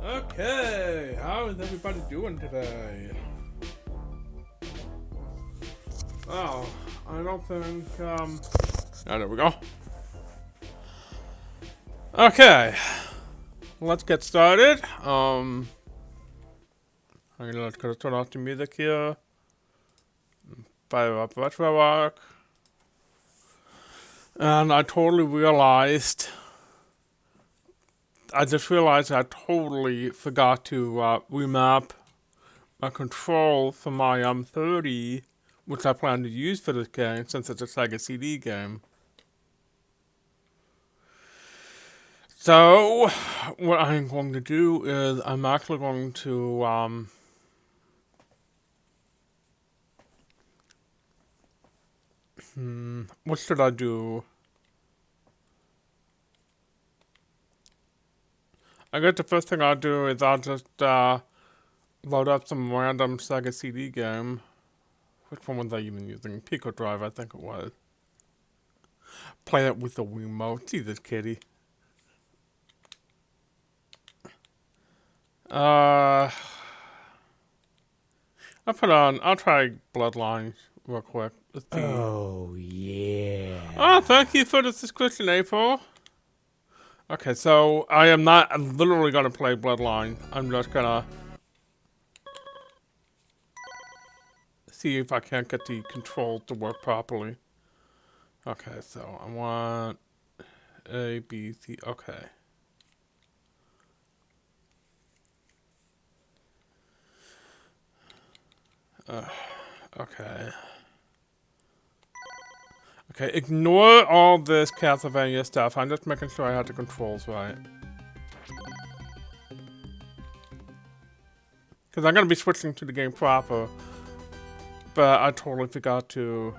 Okay, how is everybody doing today? Oh, I don't think, oh, there we go. Okay, let's get started. Let's go turn off the music here. Fire up retro rock. And I just realized I totally forgot to remap my control for my 30, which I plan to use for this game since it's a Sega CD game. So, what I'm going to do is I'm actually going to, what should I do? I guess the first thing I'll do is I'll just, load up some random Sega CD game. Which one was I even using? Picodrive, I think it was. Play it with the remote. Jesus, kitty. I'll try Bloodlines real quick. Let's see. Oh, yeah. Oh, thank you for the subscription, April. Okay, so I'm literally gonna play Bloodline. I'm just gonna see if I can't get the control to work properly. Okay, so I want A, B, C, okay. Okay. Okay, ignore all this Castlevania stuff. I'm just making sure I have the controls right. Because I'm going to be switching to the game proper. But I totally forgot to...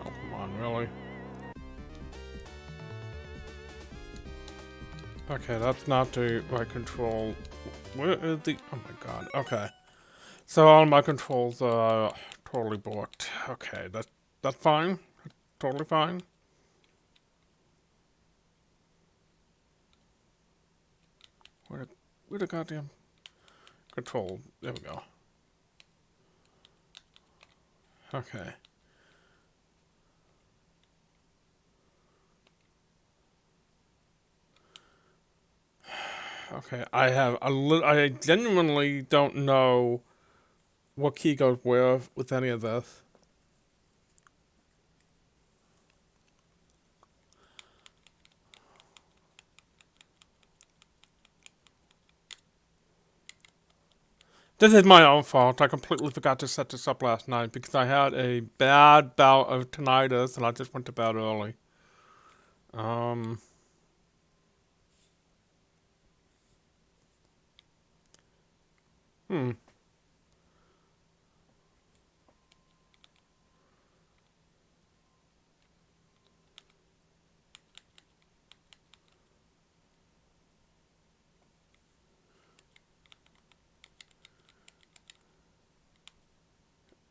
Oh, come on, really? Okay, that's not the right control. Where is the... Oh my god, okay. So all my controls are totally blocked. Okay, that's fine. Totally fine. Where the goddamn control? There we go. Okay. Okay, I genuinely don't know what key goes where with any of this. This is my own fault. I completely forgot to set this up last night because I had a bad bout of tinnitus and I just went to bed early. Hmm.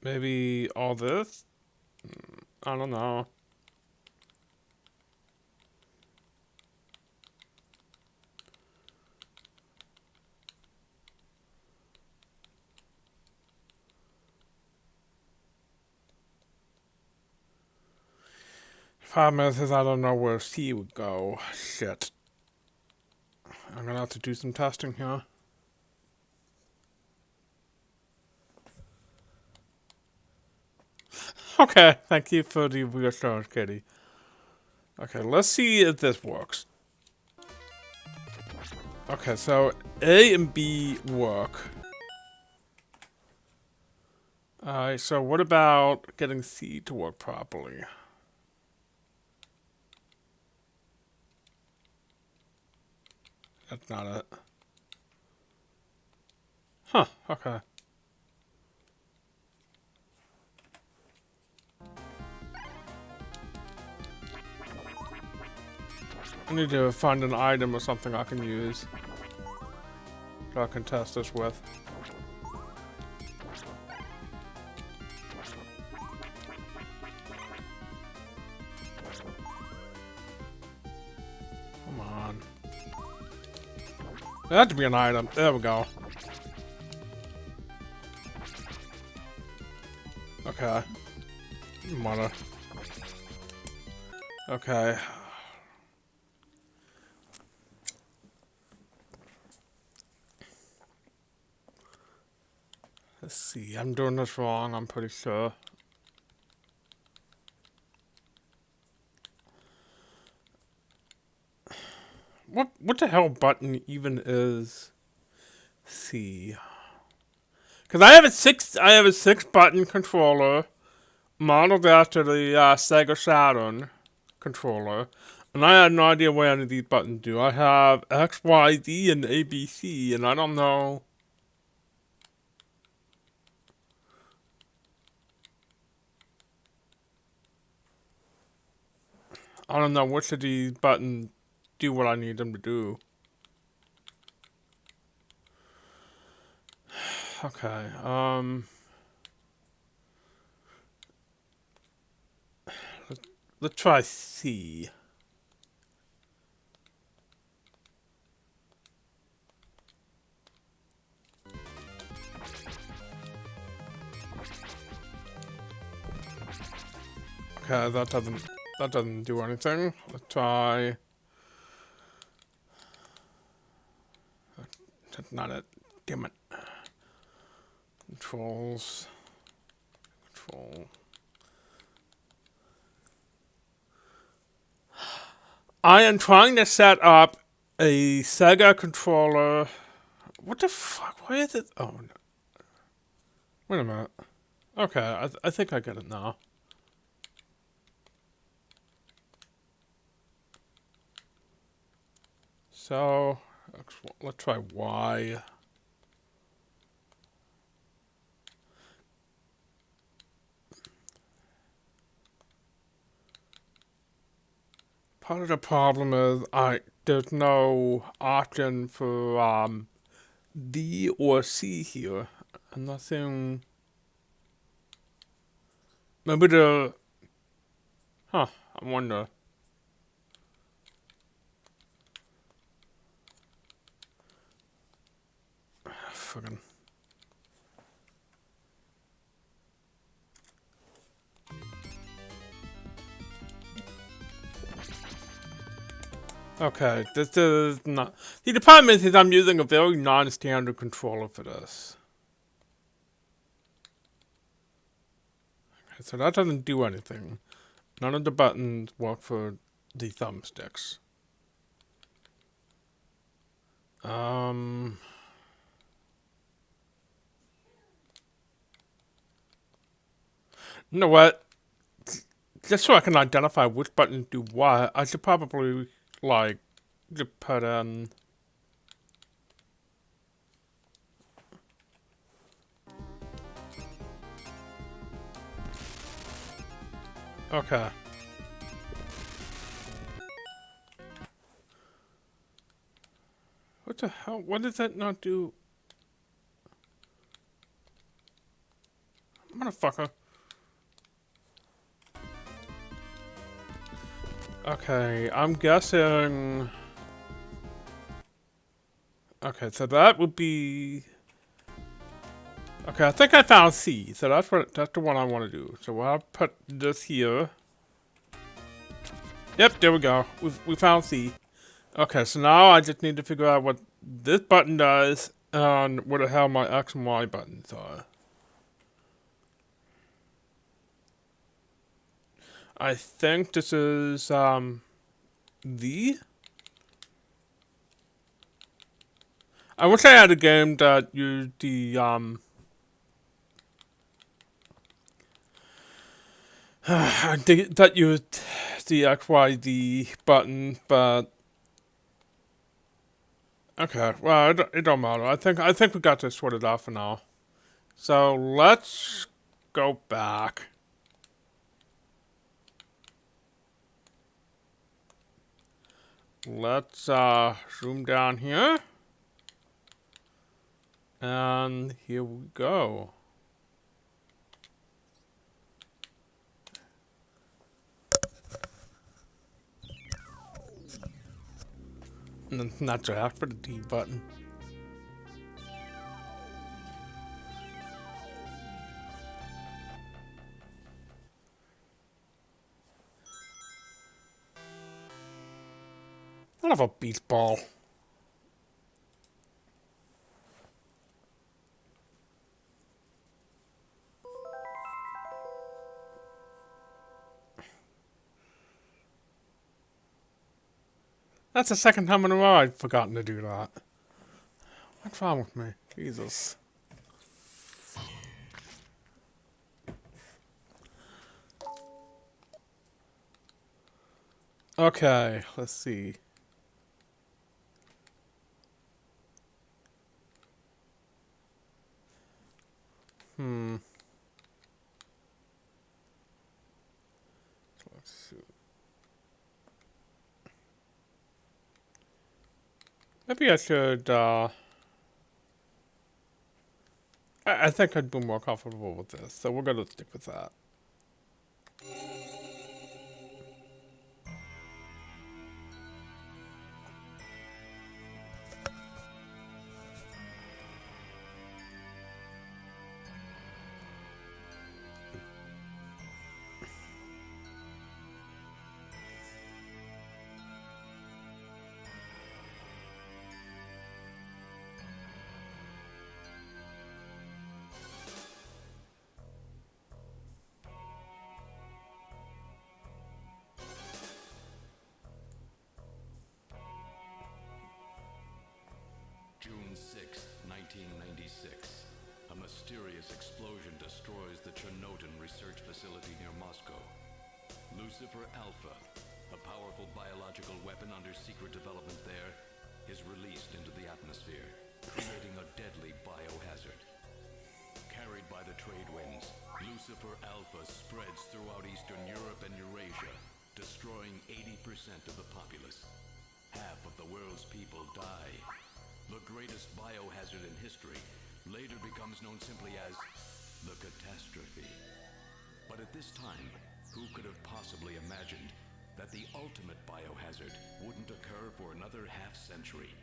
Maybe all this? I don't know. Problem is I don't know where C would go. Shit. I'm gonna have to do some testing here. Okay, thank you for the reassurance, Kitty. Okay, let's see if this works. Okay, so A and B work. Alright, so what about getting C to work properly? That's not it. Huh, okay. I need to find an item or something I can use that I can test this with. Come on. There had to be an item. There we go. Okay. Mother. Okay. Let's see. I'm doing this wrong, I'm pretty sure. What the hell button even is C? Because I have a six button controller modeled after the Sega Saturn controller, and I had no idea what any of these buttons do. I have X, Y, Z, and A, B, C, and I don't know. I don't know which of these buttons do what I need them to do. Okay, let's try C. Okay, that doesn't do anything. Let's try. That's not it. Damn it. Controls. Control. I am trying to set up a Sega controller. What the fuck? Why is it? Oh, no. Wait a minute. Okay, I think I get it now. So, let's try Y. Part of the problem is there's no option for D or C here. And nothing. Maybe I wonder. Fucking. Okay, this is not. See, the problem is I'm using a very non-standard controller for this. Okay, so that doesn't do anything. None of the buttons work for the thumbsticks. You know what? Just so I can identify which buttons do what, I should probably, like, just put in. Okay. What the hell? What does that not do? Motherfucker. Okay, I'm guessing. Okay, so that would be. Okay, I think I found C. So that's the one I want to do. So I'll put this here. Yep, there we go. We found C. Okay, so now I just need to figure out what this button does and what the hell my X and Y buttons are. I think this is the. I wish I had a game that used the that used the XYZ button, but okay. Well, it don't matter. I think we got this sorted out for now. So let's go back. Let's zoom down here. And here we go. And then snatcher after the D button. of a beatball. That's the second time in a row I've forgotten to do that. What's wrong with me? Jesus. Okay, let's see. Let's see. Maybe I should, I think I'd be more comfortable with this, so we're gonna stick with that. June 6, 1996. A mysterious explosion destroys the Chernobyl research facility near Moscow. Lucifer Alpha, a powerful biological weapon under secret development there, is released into the atmosphere, creating a deadly biohazard. Carried by the trade winds, Lucifer Alpha spreads throughout Eastern Europe and Eurasia, destroying 80% of the populace. Half of the world's people die. The greatest biohazard in history later becomes known simply as the catastrophe. But at this time, who could have possibly imagined that the ultimate biohazard wouldn't occur for another half-century?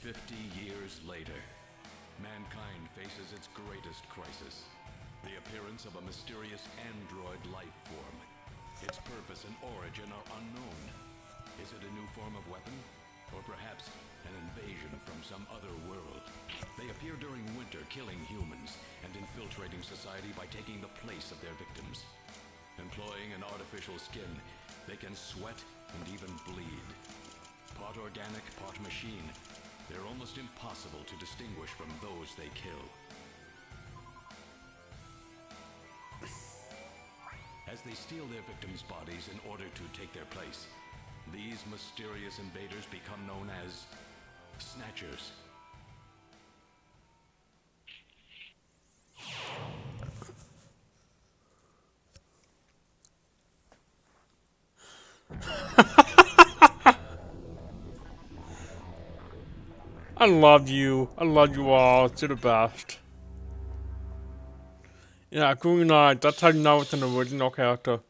50 years later, mankind faces its greatest crisis: the appearance of a mysterious android life form. Its purpose and origin are unknown. Is it a new form of weapon? Or perhaps an invasion from some other world? They appear during winter, killing humans and infiltrating society by taking the place of their victims. Employing an artificial skin, they can sweat and even bleed. Part organic, part machine, they're almost impossible to distinguish from those they kill. As they steal their victims' bodies in order to take their place, these mysterious invaders become known as snatchers. I love you. I love you all. You're the best. Yeah, Green Knight. That's how you know it's an original character.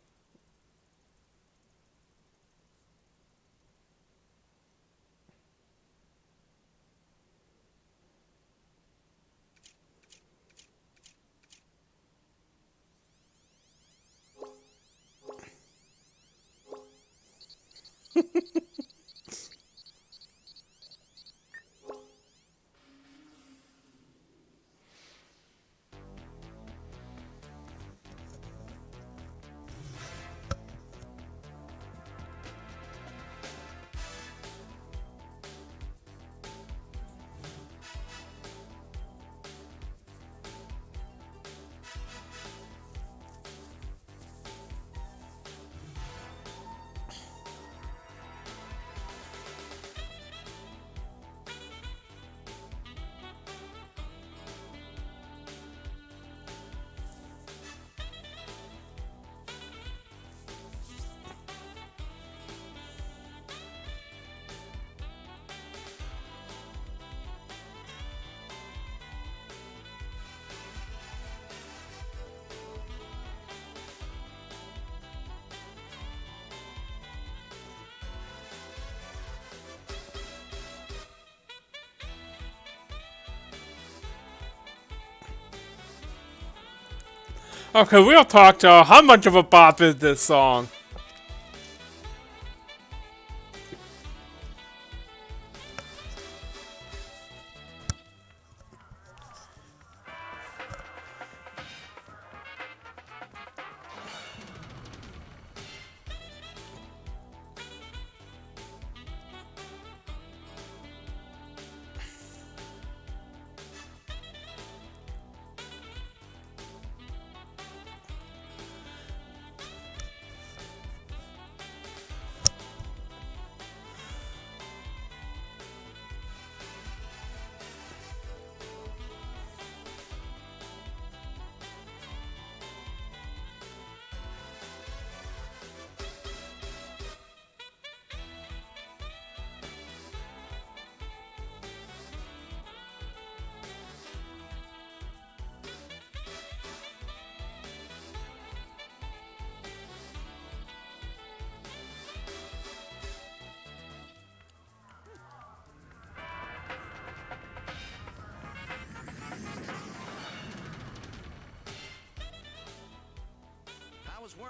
Okay, we'll talk to how much of a bop is this song?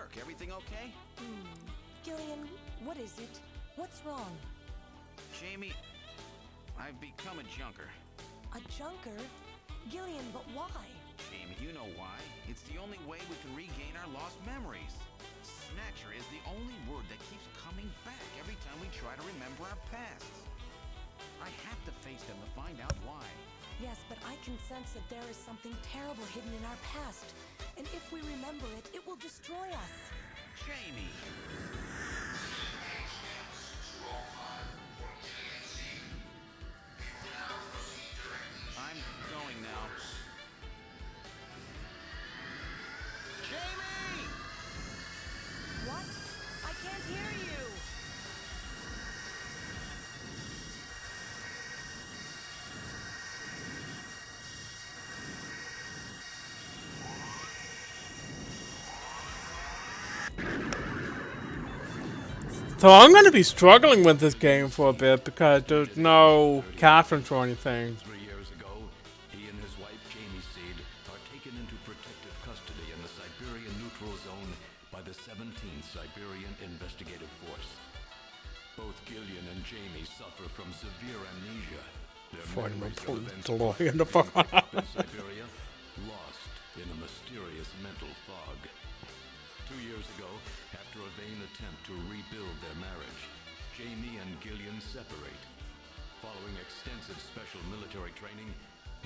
work. Everything okay? Gillian, what is it? What's wrong? Jamie, I've become a junker. A junker? Gillian, but why? Jamie, you know why. It's the only way we can regain our lost memories. Snatcher is the only word that keeps coming back every time we try to remember our pasts. I have to face them to find out why. Yes, but I can sense that there is something terrible hidden in our past. And if we remember it, it will destroy us. Jamie! I'm going now. Jamie! What? I can't hear you! So I'm going to be struggling with this game for a bit because there's no captions or anything. 3 years ago, he and his wife Jamie Seed are taken into protective custody in the Siberian Neutral Zone by the 17th Siberian Investigative Force. Both Gillian and Jamie suffer from severe amnesia. Their Find my memories of police events DeLorean in the fuck. in Siberia lost in a mysterious mental fog. 2 years ago, after a vain attempt to rebuild their marriage, Jamie and Gillian separate. Following extensive special military training,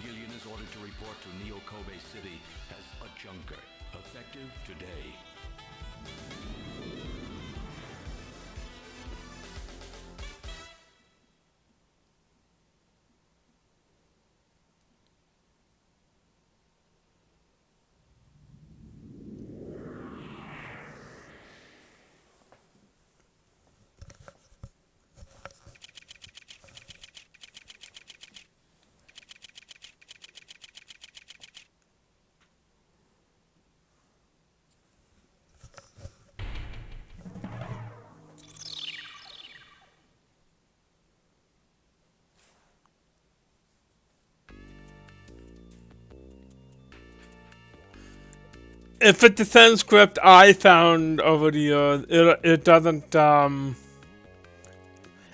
Gillian is ordered to report to Neo-Kobe City as a junker, effective today. If it's the same script I found over the years, it doesn't,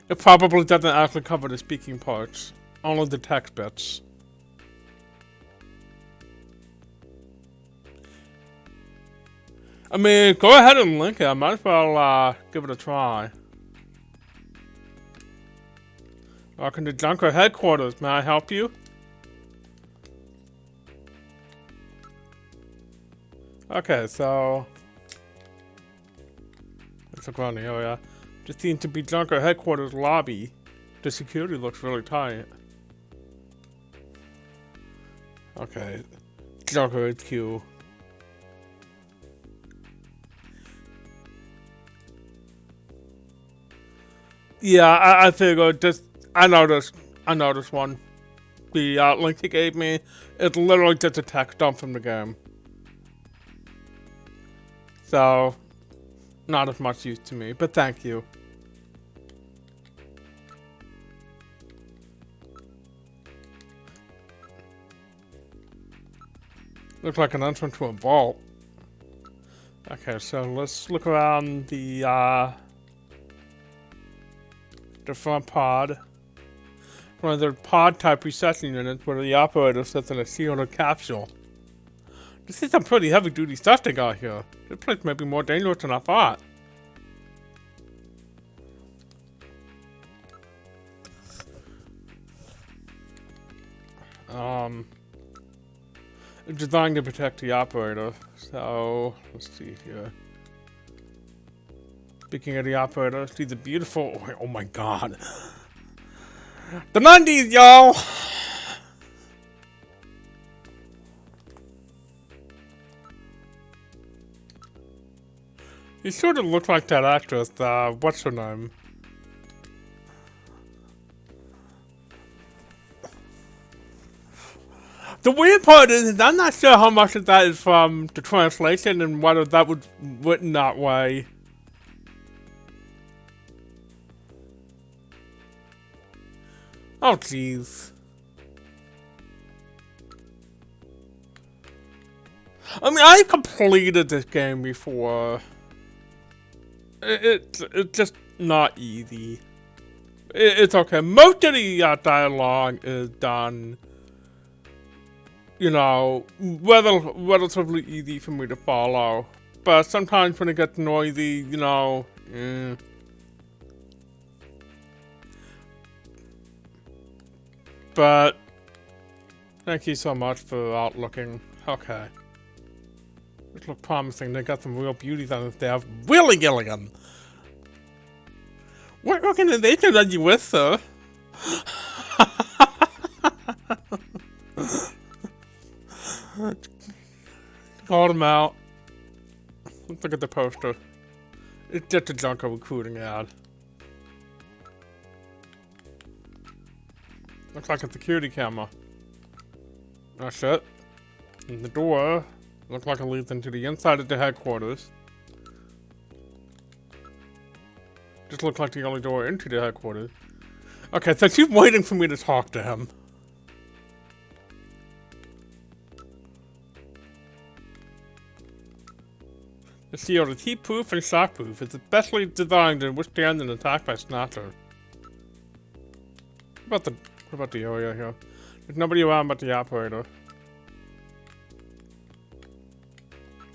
it probably doesn't actually cover the speaking parts. Only the text bits. I mean, go ahead and link it. I might as well, give it a try. Welcome to Junker Headquarters. May I help you? Okay, so let's look around the area. Just seems to be Junker Headquarters lobby. The security looks really tight. Okay, Junker HQ. Yeah, I figured this. I know this one. The link he gave me, it's literally just a text dump from the game. So, not as much use to me, but thank you. Looks like an entrance to a vault. Okay, so let's look around the front pod. One of the pod type reception units where the operator sits in a sealed capsule. This is some pretty heavy duty stuff they got here. This place may be more dangerous than I thought. It's designed to protect the operator. So, let's see here. Speaking of the operator, see the beautiful, oh my god. The 90s, y'all! You sort of look like that actress, what's her name? The weird part is I'm not sure how much of that is from the translation and whether that was written that way. Oh, jeez. I mean, I completed this game before. It's just not easy. It's okay. Most of the dialogue is done, you know, relatively easy for me to follow. But sometimes when it gets noisy, you know, But thank you so much for outlooking. Okay. This looks promising. They got some real beauties on this staff. Really, Gilligan! What organization are you with, sir? Called him out. Let's look at the poster. It's just a Junker recruiting ad. Looks like a security camera. That's it. And the door looks like it leads into the inside of the headquarters. Just looks like the only door into the headquarters. Okay, so she's waiting for me to talk to him. The shield is heat-proof and shock-proof. It's especially designed to withstand an attack by snatcher. What about the area here? There's nobody around but the operator.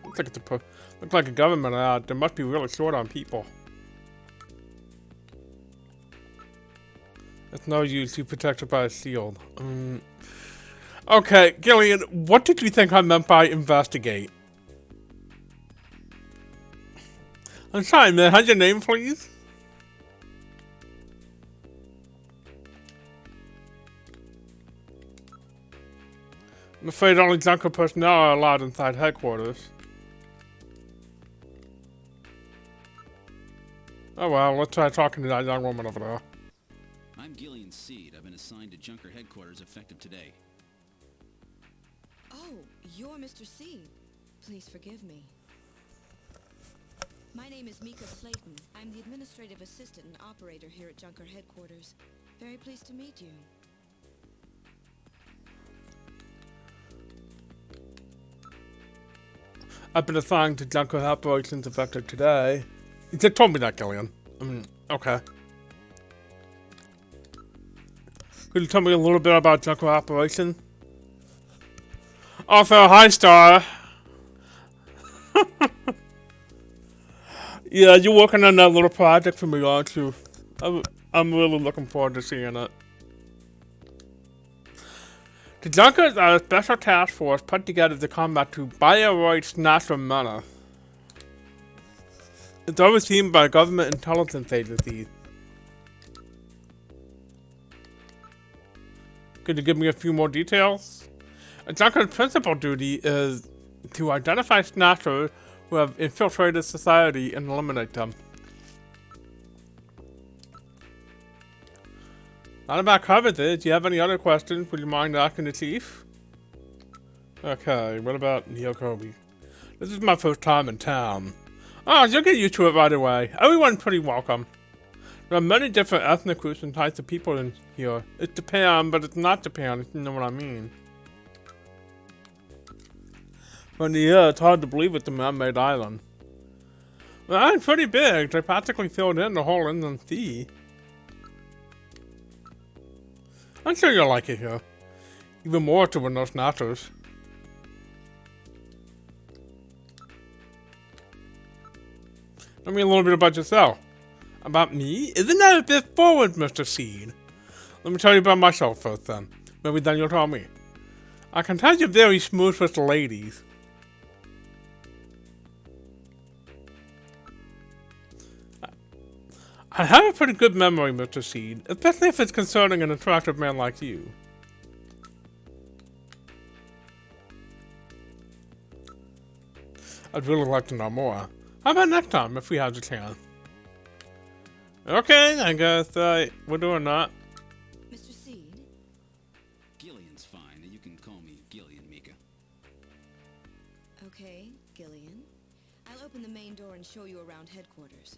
Looks like a government ad. They must be really short on people. It's no use. You're protected by a shield. Okay, Gillian, what did you think I meant by investigate? I'm sorry, man. How's your name, please? I'm afraid only Junker personnel are allowed inside headquarters. Oh well, let's try talking to that young woman over there. I'm Gillian Seed. I've been assigned to Junker headquarters effective today. Oh, you're Mr. C. Please forgive me. My name is Mika Slayton. I'm the administrative assistant and operator here at Junker headquarters. Very pleased to meet you. I've been assigned to Junker operations effective today. You just told me that, Gillian. Okay. Could you tell me a little bit about Junker operation? Also, hi, Star. Yeah, you're working on that little project for me, aren't you? I'm really looking forward to seeing it. The Junkers are a special task force put together to combat to bioroid snatcher menace. It's overseen by government intelligence agencies. Could you give me a few more details? A Junker's principal duty is to identify snatchers who have infiltrated society and eliminate them. Not about covered this. Do you have any other questions? Would you mind asking the chief? Okay, what about Neo Kobe? This is my first time in town. Oh, you'll get used to it right away. Everyone's pretty welcome. There are many different ethnic groups and types of people in here. It's Japan, but it's not Japan, if you know what I mean. But yeah, it's hard to believe it's a man-made island. Well, it's pretty big. They practically filled in the whole inland sea. I'm sure you'll like it here. Even more to when those snatchers. Tell me a little bit about yourself. About me? Isn't that a bit forward, Mr. Seed? Let me tell you about myself first then. Maybe then you'll tell me. I can tell you're very smooth with the ladies. I have a pretty good memory, Mr. Seed, especially if it's concerning an attractive man like you. I'd really like to know more. How about next time, if we have the chance? Okay, I guess we're doing that. Mr. Seed? Gillian's fine, and you can call me Gillian, Mika. Okay, Gillian. I'll open the main door and show you around headquarters.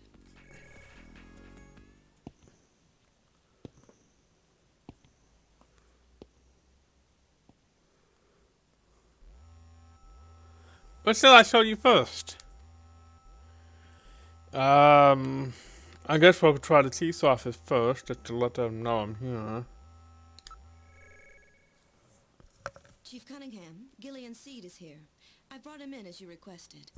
What shall I show you first? I guess we'll try the police office first, just to let them know I'm here. Chief Cunningham, Gillian Seed is here. I brought him in as you requested.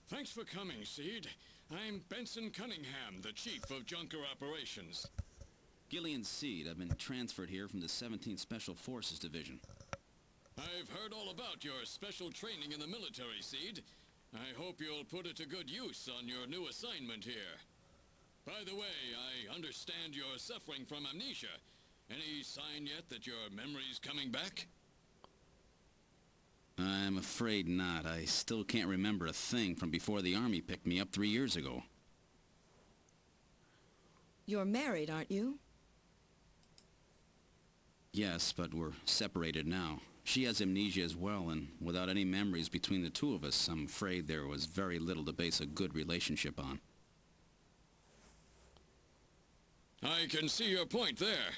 Thanks for coming, Seed. I'm Benson Cunningham, the Chief of Junker Operations. Gillian Seed, I've been transferred here from the 17th Special Forces Division. I've heard all about your special training in the military, Seed. I hope you'll put it to good use on your new assignment here. By the way, I understand you're suffering from amnesia. Any sign yet that your memory's coming back? I'm afraid not. I still can't remember a thing from before the Army picked me up 3 years ago. You're married, aren't you? Yes, but we're separated now. She has amnesia as well, and without any memories between the two of us, I'm afraid there was very little to base a good relationship on. I can see your point there.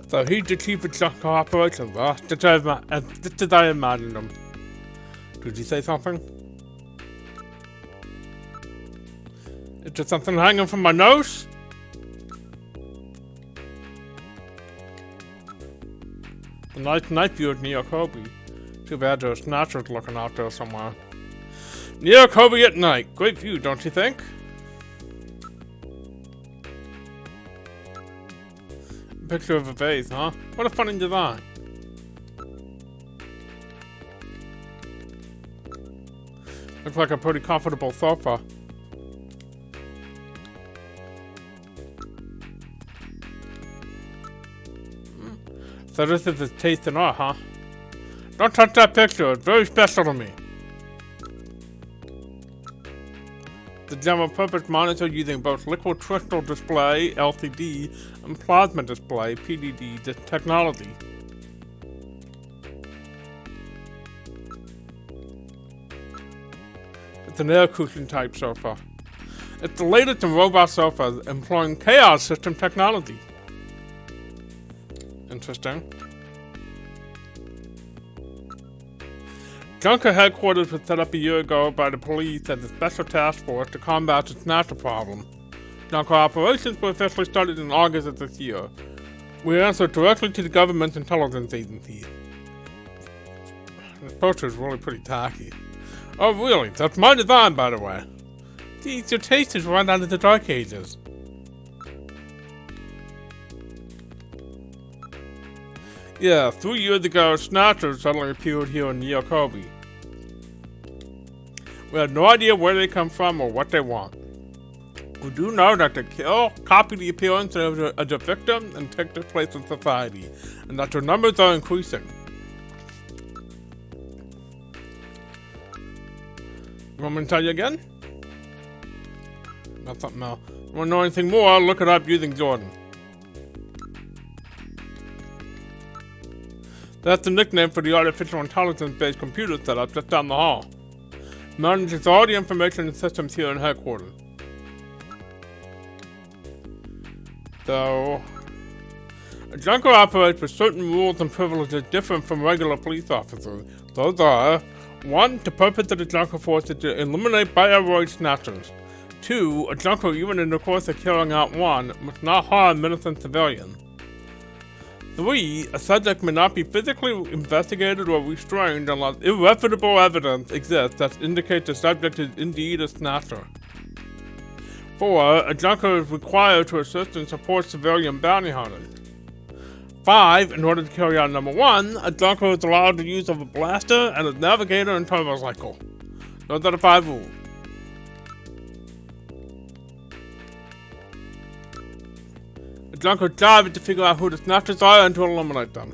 So he's the chief of junker operations, huh? Just as I imagined him. Did you say something? Is there something hanging from my nose? A nice night view of Neo Kobe. Too bad there's snatchers looking out there somewhere. Neo Kobe at night. Great view, don't you think? Picture of a vase, huh? What a funny design. Looks like a pretty comfortable sofa. So this is his taste in art, huh? Don't touch that picture, it's very special to me. The general purpose monitor using both liquid crystal display, LCD, and plasma display, PDD, technology. It's an air cushion type sofa. It's the latest in robot sofas employing chaos system technology. Interesting. Junker headquarters was set up a year ago by the police as a special task force to combat the snatcher problem. Junker operations were officially started in August of this year. We answer directly to the government's intelligence agency. This poster is really pretty tacky. Oh really? That's my design, by the way. Geez, your taste is right out of the Dark Ages. Yeah, 3 years ago, snatchers suddenly appeared here in Neo Kobe. We had no idea where they come from or what they want. We do know that they kill, copy the appearance of the victim, and take their place in society, and that their numbers are increasing. You want me to tell you again? Not something else. You want to know anything more? Look it up using Jordan. That's the nickname for the artificial intelligence-based computer setup just down the hall. Manages all the information and systems here in headquarters. So, a junker operates with certain rules and privileges different from regular police officers. Those are: 1. The purpose of the junker force is to eliminate bioroid snatchers. 2. A junker, even in the course of carrying out one, must not harm innocent civilians. 3. A subject may not be physically investigated or restrained unless irrefutable evidence exists that indicates the subject is indeed a snatcher. 4. A junker is required to assist and support civilian bounty hunters. 5. In order to carry out number 1, a junker is allowed the use of a blaster and a navigator and turbocycle. Those are the 5 rules. Junker's job is to figure out who the snatchers are and to eliminate them.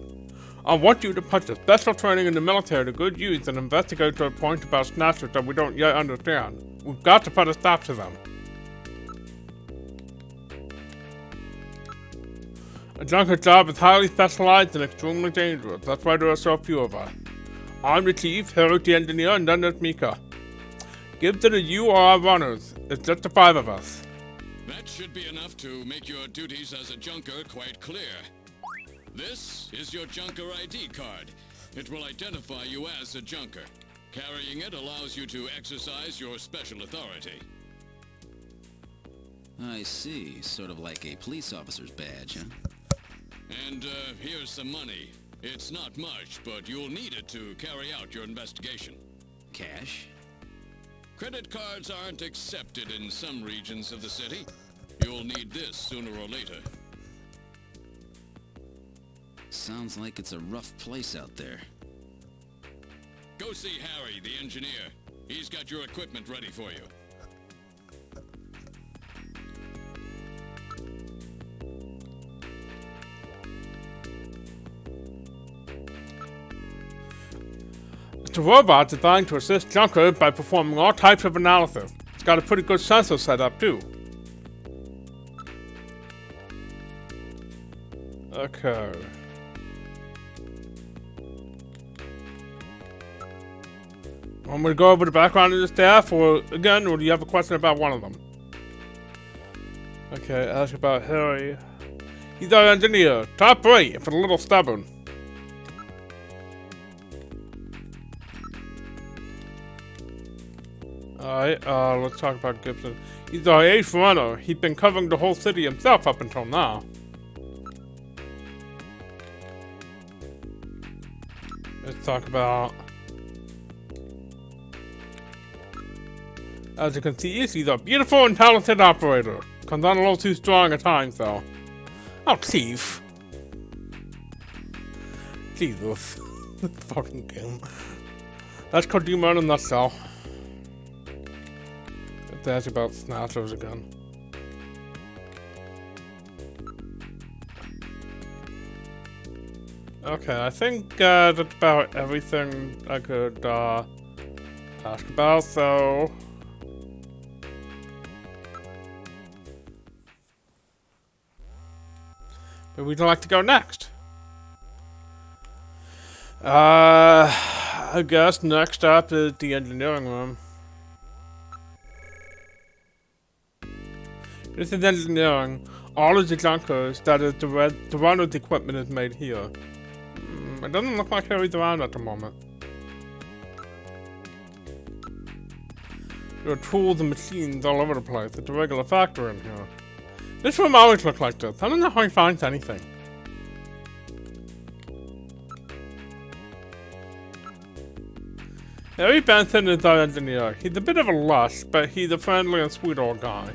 I want you to put the special training in the military to good use and investigate the point about snatchers that we don't yet understand. We've got to put a stop to them. A junker's job is highly specialized and extremely dangerous. That's why there are so few of us. I'm the chief, Harold the engineer, and then there's Mika. Give to the you or our runners. It's just the 5 of us. That should be enough to make your duties as a junker quite clear. This is your junker ID card. It will identify you as a junker. Carrying it allows you to exercise your special authority. I see. Sort of like a police officer's badge, huh? And here's some money. It's not much, but you'll need it to carry out your investigation. Cash? Credit cards aren't accepted in some regions of the city. You'll need this sooner or later. Sounds like it's a rough place out there. Go see Harry, the engineer. He's got your equipment ready for you. It's a robot designed to assist Junker by performing all types of analysis. It's got a pretty good sensor setup too. Okay. I'm gonna go over the background of the staff, or again, or do you have a question about one of them? Okay, ask about Harry. He's our engineer, top rate, if a little stubborn. Alright, let's talk about Gibson. He's our ace runner. He's been covering the whole city himself up until now. Let's talk about... As you can see, he's a beautiful and talented operator. Comes on a little too strong at times, though. Oh, Chief. Jesus. This fucking game. That's Kojima in a nutshell. That's about snatchers again. Okay, I think that's about everything I could ask about, so... Where would you like to go next? I guess next up is the engineering room. This is engineering. All of the junkers, that is the runner's equipment is made here. It doesn't look like Harry's around at the moment. There are tools and machines all over the place. It's a regular factory in here. This room always looks like this. I don't know how he finds anything. Harry Benson is our engineer. He's a bit of a lush, but he's a friendly and sweet old guy.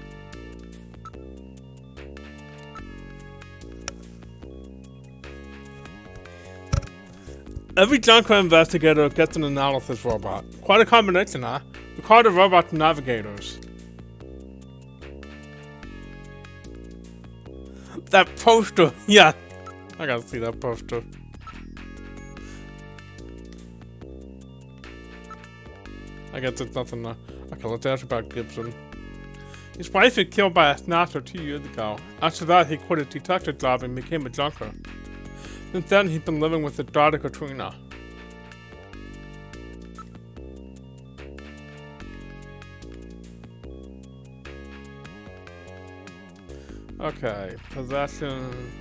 Every junker investigator gets an analysis robot. Quite a combination, huh? We call the robots navigators. That poster, yeah. I gotta see that poster. I guess there's nothing there. Okay, let's ask about Gibson. His wife was killed by a snatcher 2 years ago. After that, he quit his detective job and became a junker. Since then, he's been living with his daughter Katrina. Okay, possession.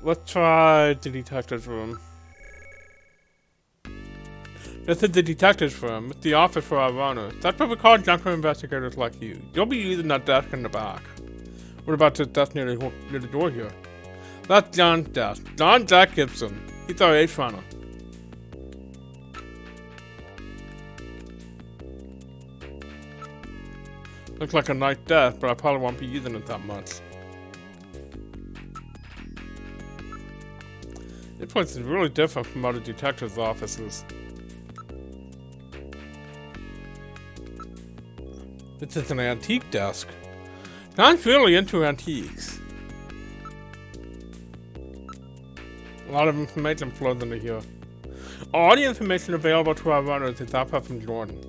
Let's try the detective's room. This is the detective's room. It's the office for our runners. That's what we call junker investigators like you. You'll be using that desk in the back. What about this desk near the door here? That's John's desk. John Jack Gibson. He's our ace runner. Looks like a nice desk, but I probably won't be using it that much. This place is really different from other detectives' offices. This is an antique desk. John's really into antiques. A lot of information flows into here. All the information available to our runners is output from Jordan.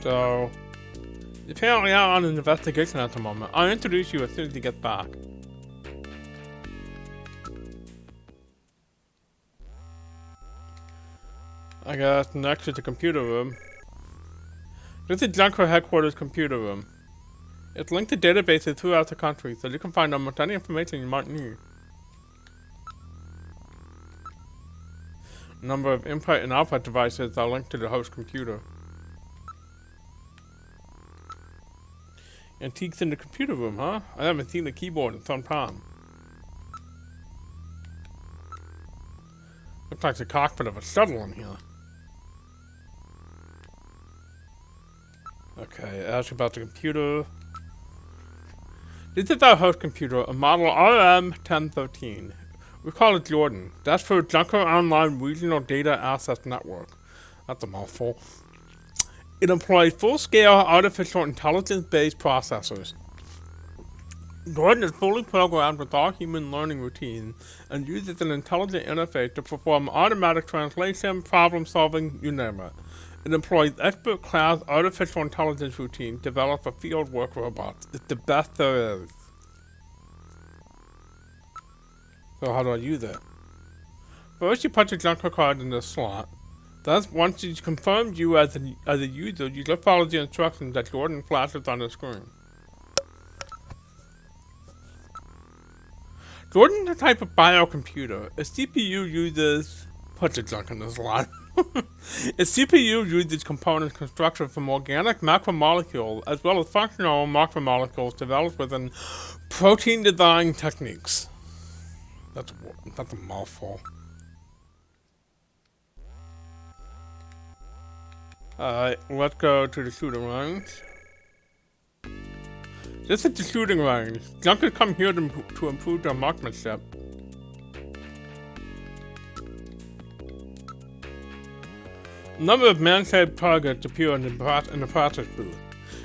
So, apparently out on an investigation at the moment. I'll introduce you as soon as he gets back. I guess next is the computer room. This is Junker Headquarters computer room. It's linked to databases throughout the country, so you can find almost any information you might need. A number of input and output devices are linked to the host computer. Antiques in the computer room, huh? I haven't seen the keyboard in some time. Looks like the cockpit of a shuttle in here. Okay, ask about the computer. This is our host computer, a model RM1013. We call it Jordan. That's for Junker Online Regional Data Access Network. That's a mouthful. It employs full-scale artificial intelligence-based processors. Jordan is fully programmed with all human learning routines and uses an intelligent interface to perform automatic translation, problem-solving, you name it. It employs expert-class artificial intelligence routines developed for field work robots. It's the best there is. So how do I use it? First, you put your Junker card in the slot. Thus, once it's confirmed you as a user, you just follow the instructions that Jordan flashes on the screen. Jordan is a type of biocomputer. A CPU uses... Put the junk in the slot. A CPU uses components constructed from organic macromolecules as well as functional macromolecules developed within protein design techniques. That's a mouthful. Alright, let's go to the shooting range. This is the shooting range. Junkers come here to improve their marksmanship. A number of man-shaped targets appear in the practice booth.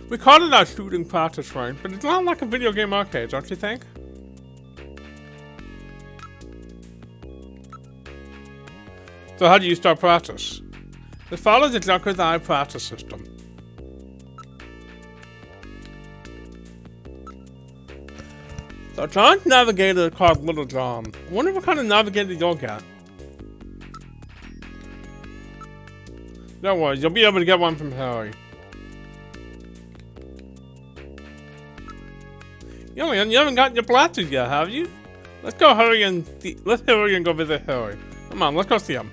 We call it our shooting practice range, but it's not like a video game arcade, don't you think? So how do you start practice? It follows the Junker's Eye practice system. So John's navigator is called Little John. I wonder what kind of navigator you'll get. Don't worry, you'll be able to get one from Harry. You haven't gotten your blasters yet, have you? Let's hurry and go visit Harry. Come on, let's go see him.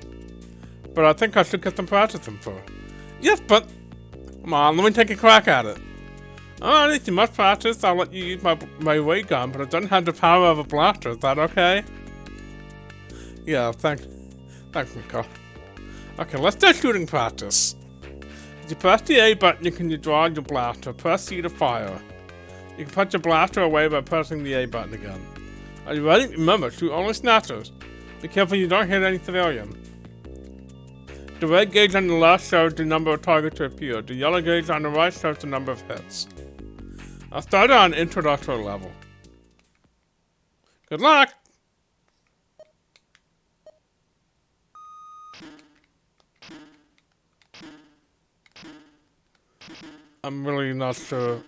But I think I should get some practicing first. Yes, but... Come on, let me take a crack at it. Alright, if you must practice, I'll let you use my ray gun, but it doesn't have the power of a blaster. Is that okay? Yeah, thanks, Miko. Okay, let's do shooting practice. If you press the A button, you can draw your blaster. Press C to fire. You can put your blaster away by pressing the A button again. Are you ready? Remember, shoot only snatchers. Be careful you don't hit any civilians. The red gauge on the left shows the number of targets to appear. The yellow gauge on the right shows the number of hits. I'll start on introductory level. Good luck! I'm really not sure.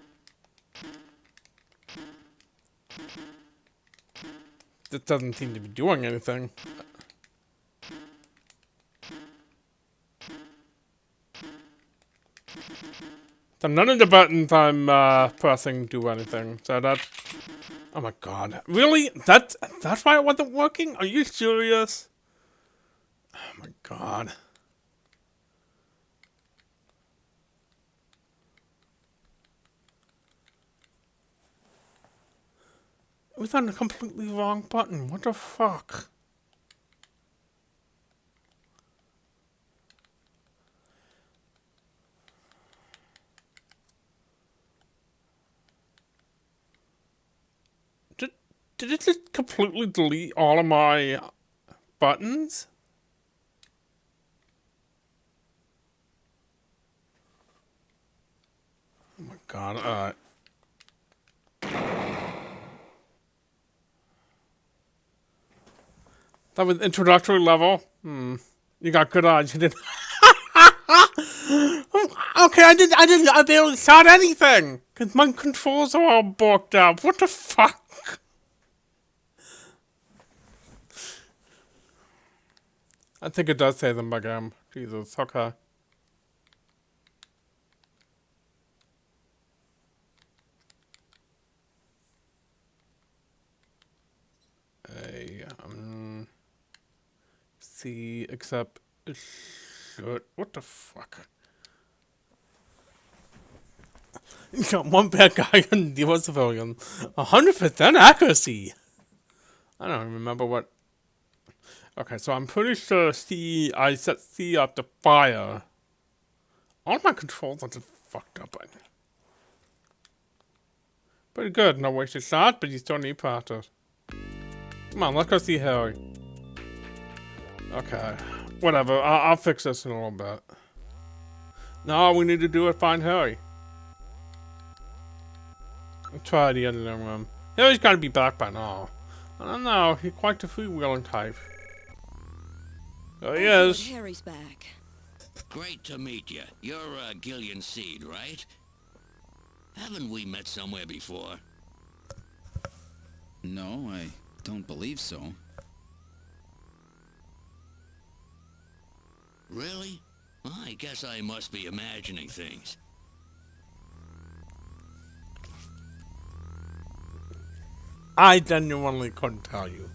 This doesn't seem to be doing anything. So none of the buttons I'm pressing do anything. So that... Oh my god. Really? That's why it wasn't working? Are you serious? Oh my god. It was on the completely wrong button. What the fuck? Did it just completely delete all of my buttons? Oh my god, alright. That was introductory level? You got good odds, you didn't. Okay, I barely shot anything! Cause my controls are all borked out. What the fuck? I think it does say them by game. Jesus, okay. C, except it should. What the fuck? You got one bad guy and the other civilian. 100% accuracy! I don't remember what. Okay, so I'm pretty sure C, I set C up to fire. All my controls are just fucked up. Pretty good, no wasted shot, but you still need practice. Come on, let's go see Harry. Okay, whatever, I'll fix this in a little bit. Now all we need to do is find Harry. Let's try the end of the room. Harry's gotta be back by now. I don't know, he's quite the freewheeling type. There he is. Harry's back. Great to meet you. You're Gillian Seed, right? Haven't we met somewhere before? No, I don't believe so. Really? Well, I guess I must be imagining things. I genuinely couldn't tell you.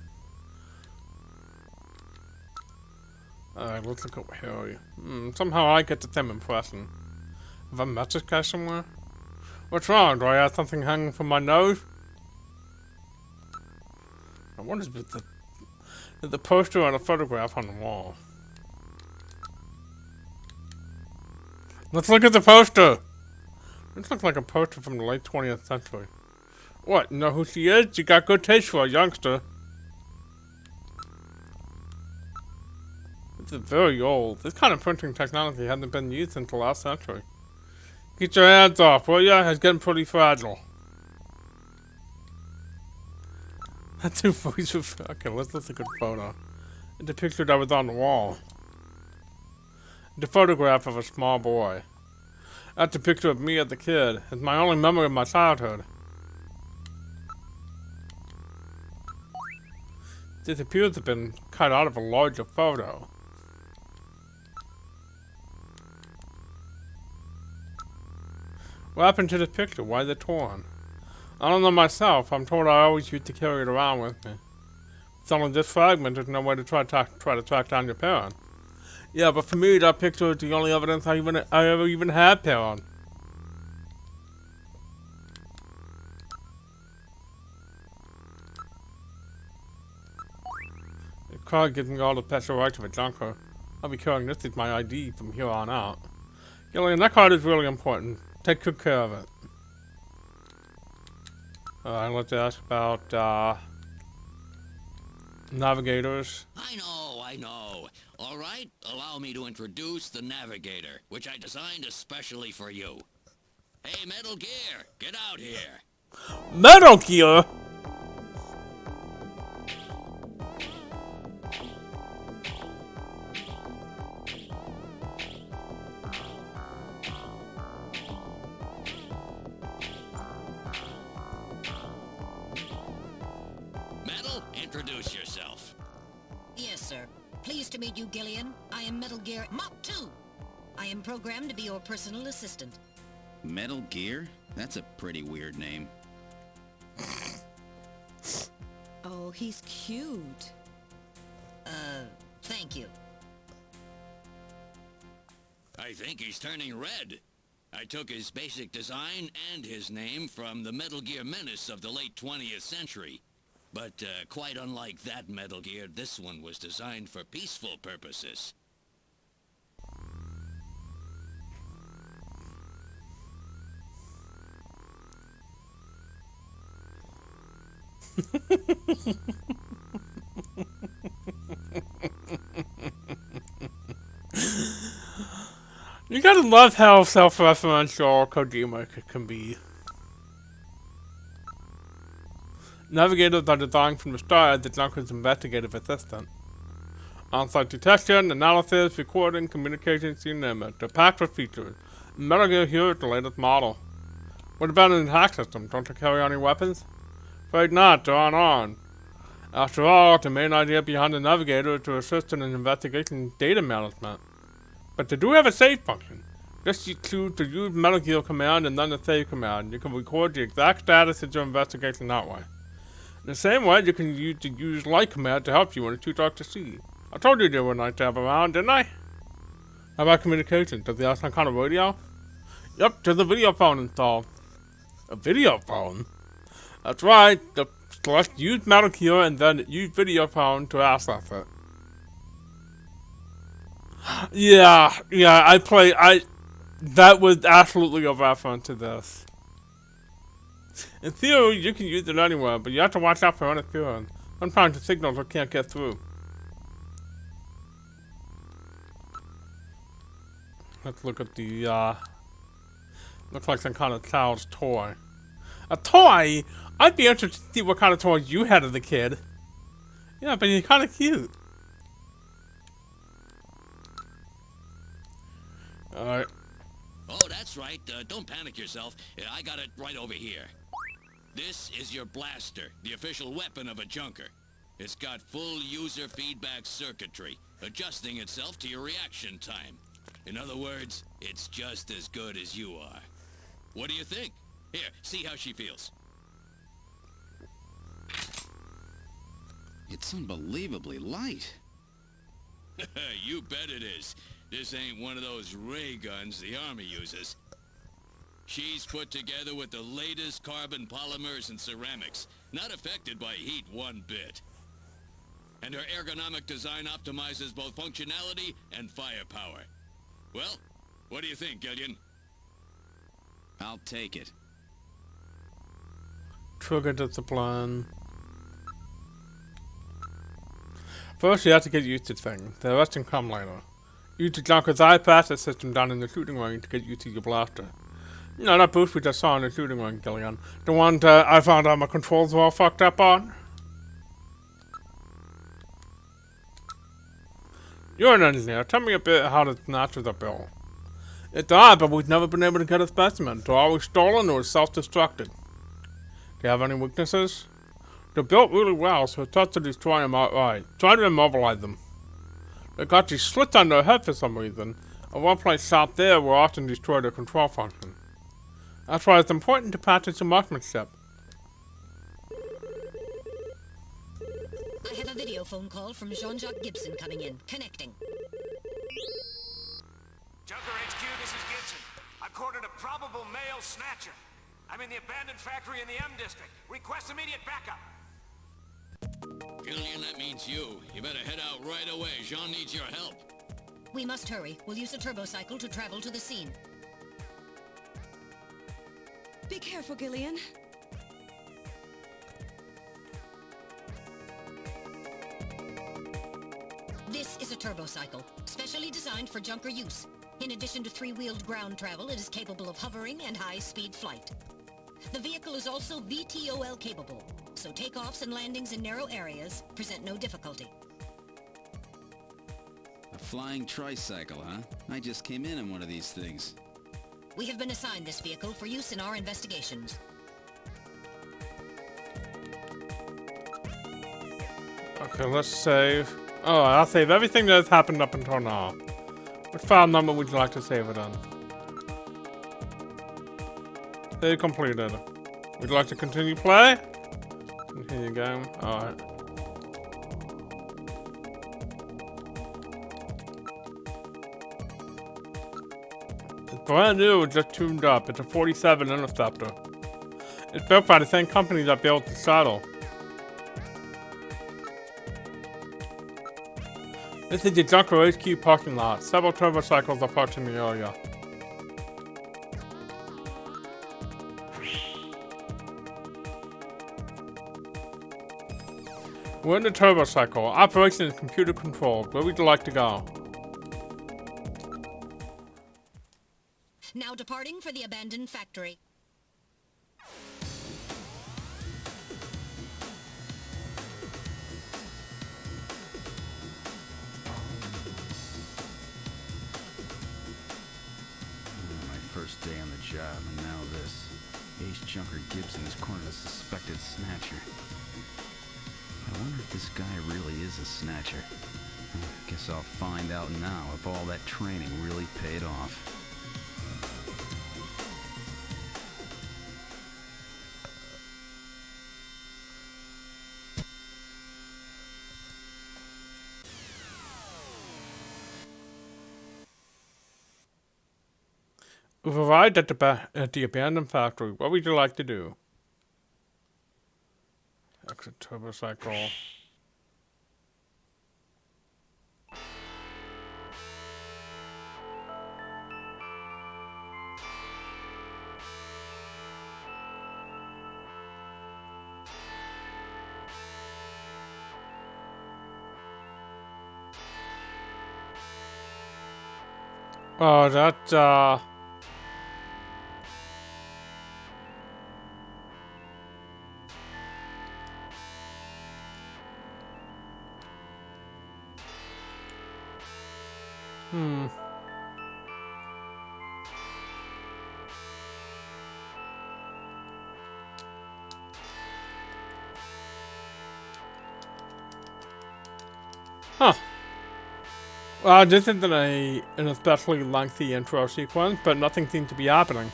Alright, let's look at Harry. Somehow I get the same impression. Have I met this guy somewhere? What's wrong? Do I have something hanging from my nose? I wonder if it's the poster and a photograph on the wall. Let's look at the poster! This looks like a poster from the late 20th century. What, you know who she is? She got good taste for a youngster. This is very old. This kind of printing technology hasn't been used since the last century. Get your hands off, will ya? It's getting pretty fragile. That's too voice. Okay, let's look at the photo. The picture that was on the wall. The photograph of a small boy. That's a picture of me as a kid. It's my only memory of my childhood. This appears to have been cut out of a larger photo. What happened to this picture? Why is it torn? I don't know myself. I'm told I always used to carry it around with me. It's only this fragment. There's no way to try to track down your parent. Yeah, but for me, that picture is the only evidence I ever even had parent. The card gives me all the special rights of a junker. I'll be carrying this as my ID from here on out. Gillian, that card is really important. Take good care of it. Alright, let's ask about, navigators. I know. All right, allow me to introduce the Navigator, which I designed especially for you. Hey, Metal Gear, get out here. Metal Gear? Metal, introduce yourself. Yes, sir. Pleased to meet you, Gillian. I am Metal Gear Mach 2. I am programmed to be your personal assistant. Metal Gear? That's a pretty weird name. Oh, he's cute. Thank you. I think he's turning red. I took his basic design and his name from the Metal Gear Menace of the late 20th century. But quite unlike that Metal Gear, this one was designed for peaceful purposes. You gotta love how self-referential Kojima can be. Navigators are designed from the start as the Junker's investigative assistant. On-site detection, analysis, recording, communications, you name it. They're packed with features. Metal Gear here is the latest model. What about an attack system? Don't they carry any weapons? Afraid not, they're unarmed. After all, the main idea behind the Navigator is to assist in an investigation's data management. But they do have a save function. Just choose to use Metal Gear command and then the save command. You can record the exact status of your investigation that way. In the same way, you can use the use light command to help you when it's too dark to see. I told you they were nice to have around, didn't I? How about communication? Does he have some kind of radio? Yep, there's a video phone installed. A video phone? That's right. Select use Metal Gear and then use video phone to access it. Yeah, that was absolutely a reference to this. In theory, you can use it anywhere, but you have to watch out for interference. Sometimes the signals can't get through. Let's look at the, looks like some kind of child's toy. A toy? I'd be interested to see what kind of toy you had as a kid. Yeah, but you're kind of cute. Alright. Oh, that's right. Don't panic yourself. I got it right over here. This is your blaster, the official weapon of a junker. It's got full user feedback circuitry, adjusting itself to your reaction time. In other words, it's just as good as you are. What do you think? Here, see how she feels. It's unbelievably light. You bet it is. This ain't one of those ray guns the Army uses. She's put together with the latest carbon polymers and ceramics, not affected by heat one bit. And her ergonomic design optimizes both functionality and firepower. Well, what do you think, Gillian? I'll take it. Trigger discipline. First, you have to get used to things. The rest can come later. Use the Junker's iPad system down in the shooting range to get used to your blaster. You know, that boost we just saw in the shooting range, Gillian. The one that I found out my controls were all fucked up on. You're an engineer. Tell me a bit how the snatchers are built. It's odd, but we've never been able to get a specimen. They're always stolen or self-destructed. Do you have any weaknesses? They're built really well, so it's tough to destroy them outright. Try to immobilize them. They got these slits on their head for some reason, and one place out there will often destroy their control function. That's why it's important to practice your marksmanship. I have a video phone call from Jean-Jacques Gibson coming in. Connecting. Junker HQ, this is Gibson. I've cornered a probable male snatcher. I'm in the abandoned factory in the M district. Request immediate backup. Gillian, that means you. You better head out right away. Jean needs your help. We must hurry. We'll use a turbocycle to travel to the scene. Be careful, Gillian. This is a turbocycle, specially designed for junker use. In addition to three-wheeled ground travel, it is capable of hovering and high-speed flight. The vehicle is also VTOL capable, so takeoffs and landings in narrow areas present no difficulty. A flying tricycle, huh? I just came in one of these things. We have been assigned this vehicle for use in our investigations. Okay, let's save. Oh, I'll save everything that has happened up until now. Which file number would you like to save it on? Save completed. Would you like to continue play? Continue game. Alright. It's brand new, just tuned up. It's a 47 Interceptor. It's built by the same company that built the shuttle. This is the Junker HQ parking lot. Several turbocycles are parked in the area. We're in the turbocycle. Operation is computer controlled. Where would you like to go? Now departing for the abandoned factory. First day on the job, and now this. Ace Junker Gibson has cornered a suspected snatcher. I wonder if this guy really is a snatcher. Guess I'll find out now if all that training really paid off. We've arrived at the abandoned factory. What would you like to do? Exit turbocycle. Oh, that, Huh. Well, this isn't an especially lengthy intro sequence, but nothing seems to be happening.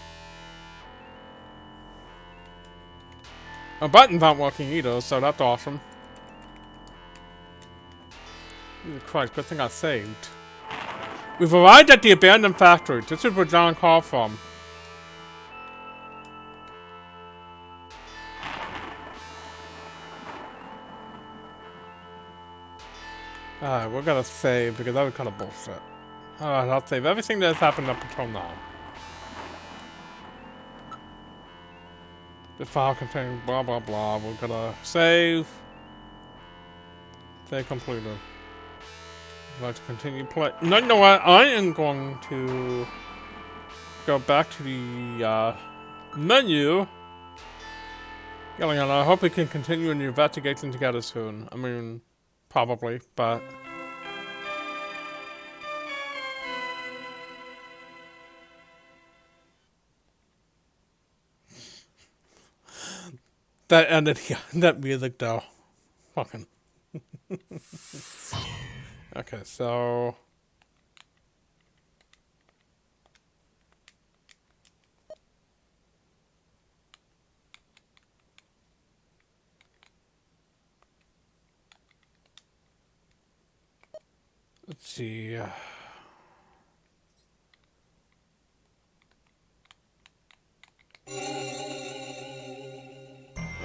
My buttons aren't working either, so that's awesome. Jesus Christ, good thing I saved. We've arrived at the abandoned factory. This is where John called from. Alright, we're gonna save because that was kind of bullshit. Alright, I'll save everything that has happened up until now. The file contains blah blah blah. We're gonna save. Save completed. I'd like to continue play. No, you know what? I am going to go back to the menu. Gillian, I hope we can continue in the investigation together soon. I mean, probably, but. That ended here. That music, though. Fucking. Okay, so. Let's see.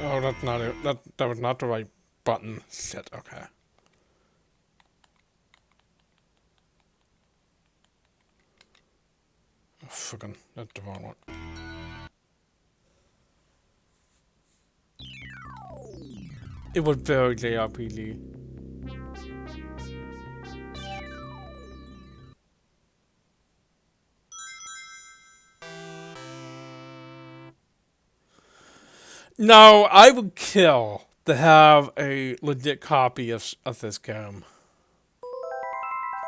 Oh, that's not it. That was not the right button. Shit, okay. Oh, friggin', that's the wrong one. It was very JRPG. No, I would kill to have a legit copy of this game.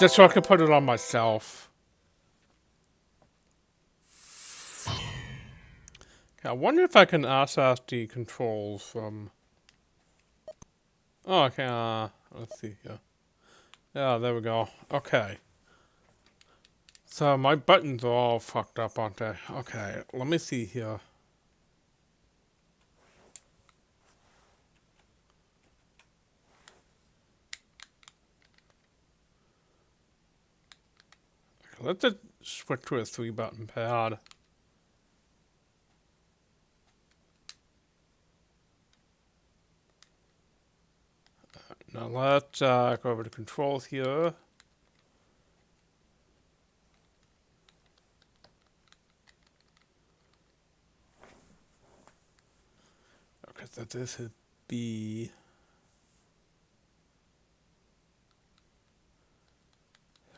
Just so I could put it on myself. Okay, I wonder if I can access the controls from... Oh, okay, let's see here. Yeah, there we go. Okay. So my buttons are all fucked up, aren't they? Okay, let me see here. Let's just switch to a 3-button pad. Now let's go over to controls here. Okay, so this would be...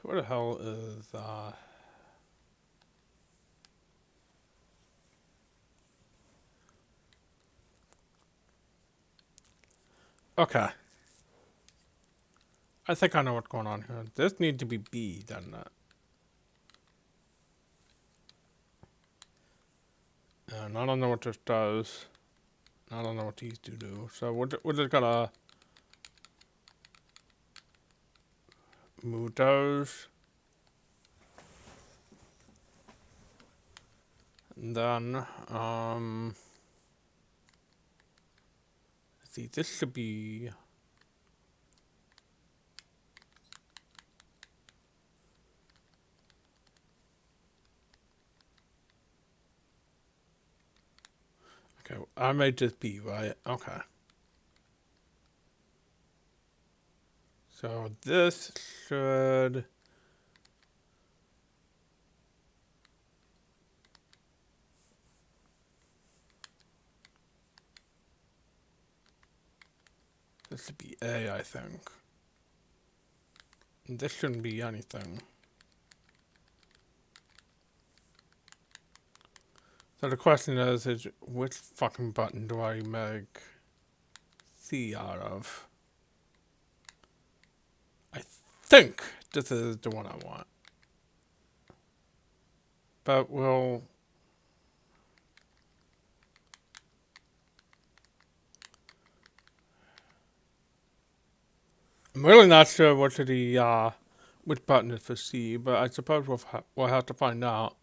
Where the hell is... Okay. I think I know what's going on here. This needs to be B, doesn't it? And I don't know what this does. I don't know what these two do. So we're just gonna... remove those. And then, let's see, this should be... Okay, I made this B, right? Okay. So this should... This should be A, I think. And this shouldn't be anything. So the question is which fucking button do I make C out of? I think this is the one I want. But we'll... I'm really not sure which button is for C, but I suppose we'll have to find out.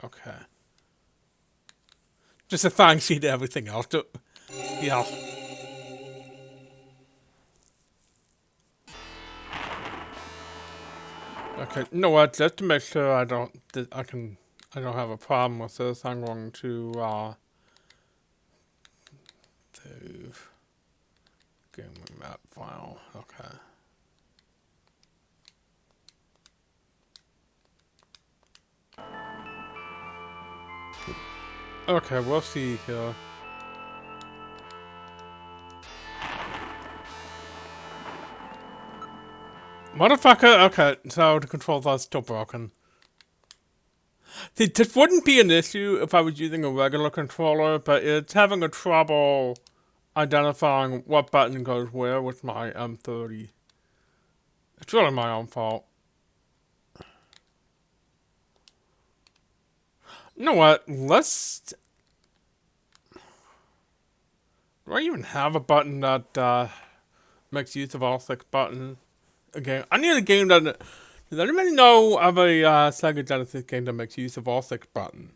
Okay. Just assign C to everything else. Yeah. Okay, you know what? Just to make sure I don't have a problem with this, I'm going to save game map file. Okay. Okay, we'll see here. Motherfucker, okay, so the controls are still broken. See, this wouldn't be an issue if I was using a regular controller, but it's having a trouble identifying what button goes where with my M30. It's really my own fault. You know what, do I even have a button that makes use of all 6 buttons? Okay, I need a game that... Does anybody know of a Sega Genesis game that makes use of all 6 buttons?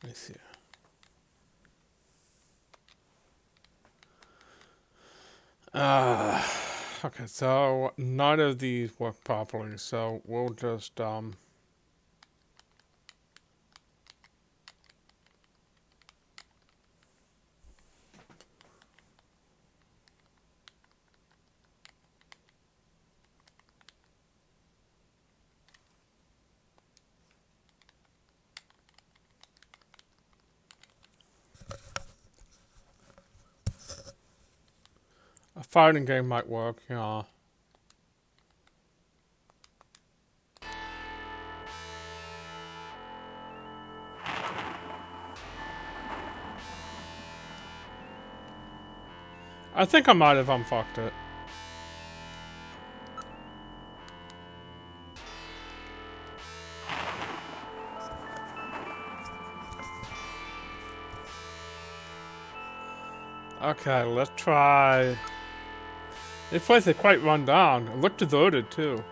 Let me see. Okay, so none of these work properly, so we'll just, a fighting game might work, yeah. I think I might have unfucked it. Okay, let's try... This place is quite run down. It looked deserted, too.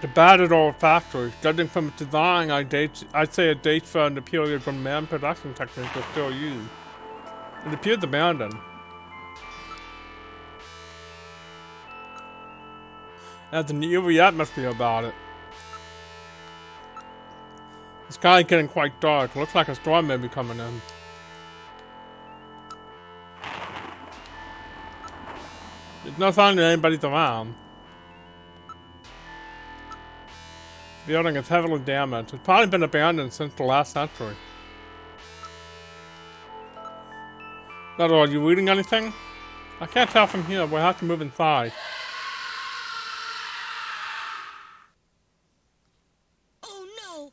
The battered old factory. Judging from its design, I'd say it dates from the period when man production techniques were still used. It appears abandoned. It has an eerie atmosphere about it. The sky is getting quite dark. Looks like a storm may be coming in. There's no sign that anybody's around. The building is heavily damaged. It's probably been abandoned since the last century. Metal, are you reading anything? I can't tell from here. We'll have to move inside. Oh no!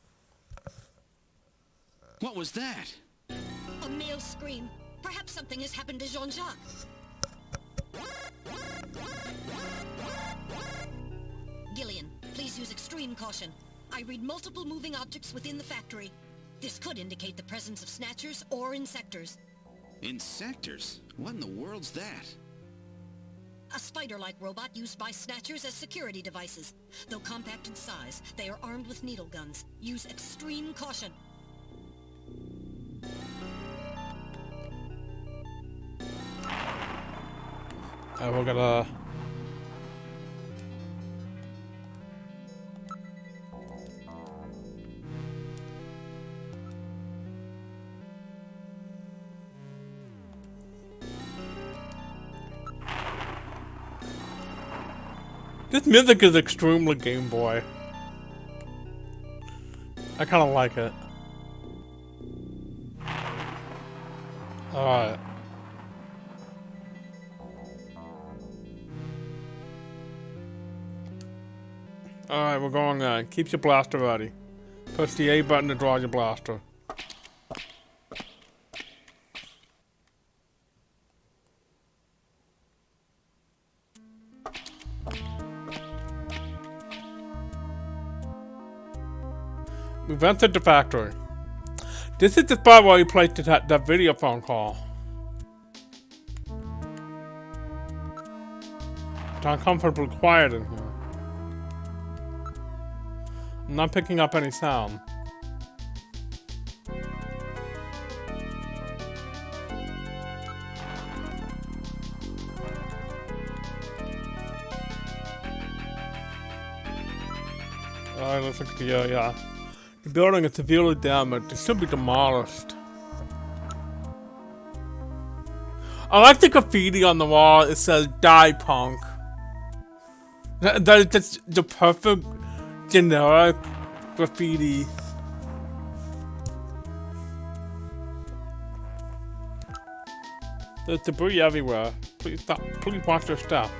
What was that? A male scream. Perhaps something has happened to Jean-Jacques. Gillian, please use extreme caution. I read multiple moving objects within the factory. This could indicate the presence of snatchers or insectors. Insectors? What in the world's that? A spider-like robot used by snatchers as security devices. Though compact in size, they are armed with needle guns. Use extreme caution. We're gonna... This music is extremely Game Boy. I kinda like it. Alright. Alright, we're going on. Keep your blaster ready. Push the A button to draw your blaster. We've entered the factory. This is the spot where we placed that video phone call. It's uncomfortably quiet in here. I'm not picking up any sound. Alright, let's look at the area. The building is severely damaged. It should be demolished. I like the graffiti on the wall. It says "Die Punk." That's the perfect generic graffiti. There's debris everywhere. Please stop. Please watch your step.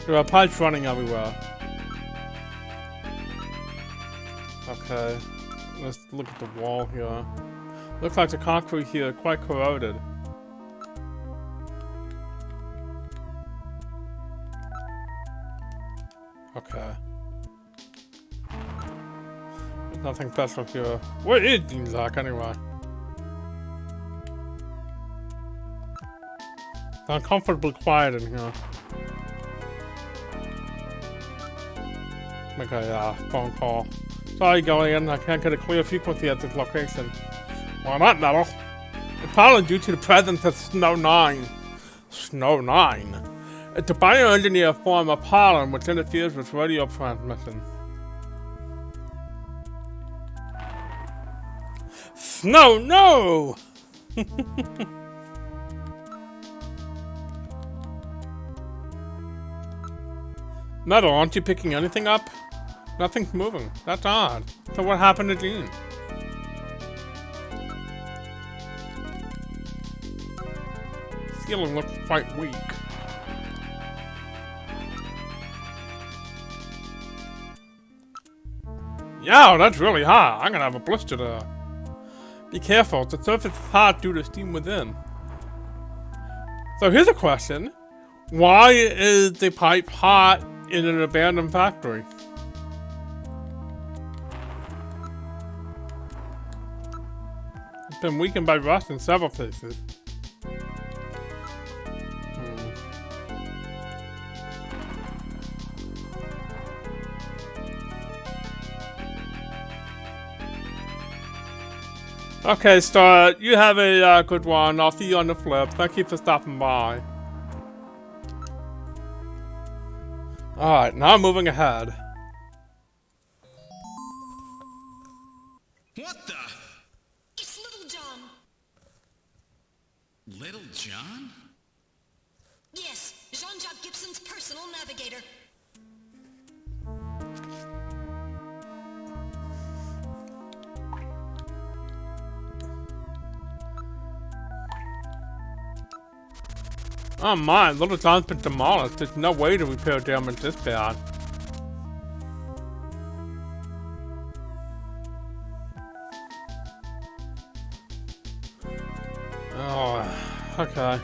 There are pipes running everywhere. Okay, let's look at the wall here. Looks like the concrete here is quite corroded. Okay. There's nothing special here. Where is Jean-Jacques anyway? It's uncomfortably quiet in here. Make a phone call. Sorry, Gillian, I can't get a clear frequency at this location. Why not, Metal? It's probably due to the presence of Snow 9. Snow 9? It's a bioengineered form of pollen which interferes with radio transmission. Snow, no! Metal, aren't you picking anything up? Nothing's moving. That's odd. So what happened to Jean? Ceiling looks quite weak. Yeah, that's really hot. I'm gonna have a blister there. Be careful. The surface is hot due to steam within. So here's a question. Why is the pipe hot in an abandoned factory? It's been weakened by rust in several places. Okay, Star, you have a good one. I'll see you on the flip. Thank you for stopping by. Alright, now I'm moving ahead. What the? It's Little John. Little John? Yes, Jean-Jacques Gibson's personal navigator. Oh my, Little John's been demolished. There's no way to repair damage this bad. Oh, okay.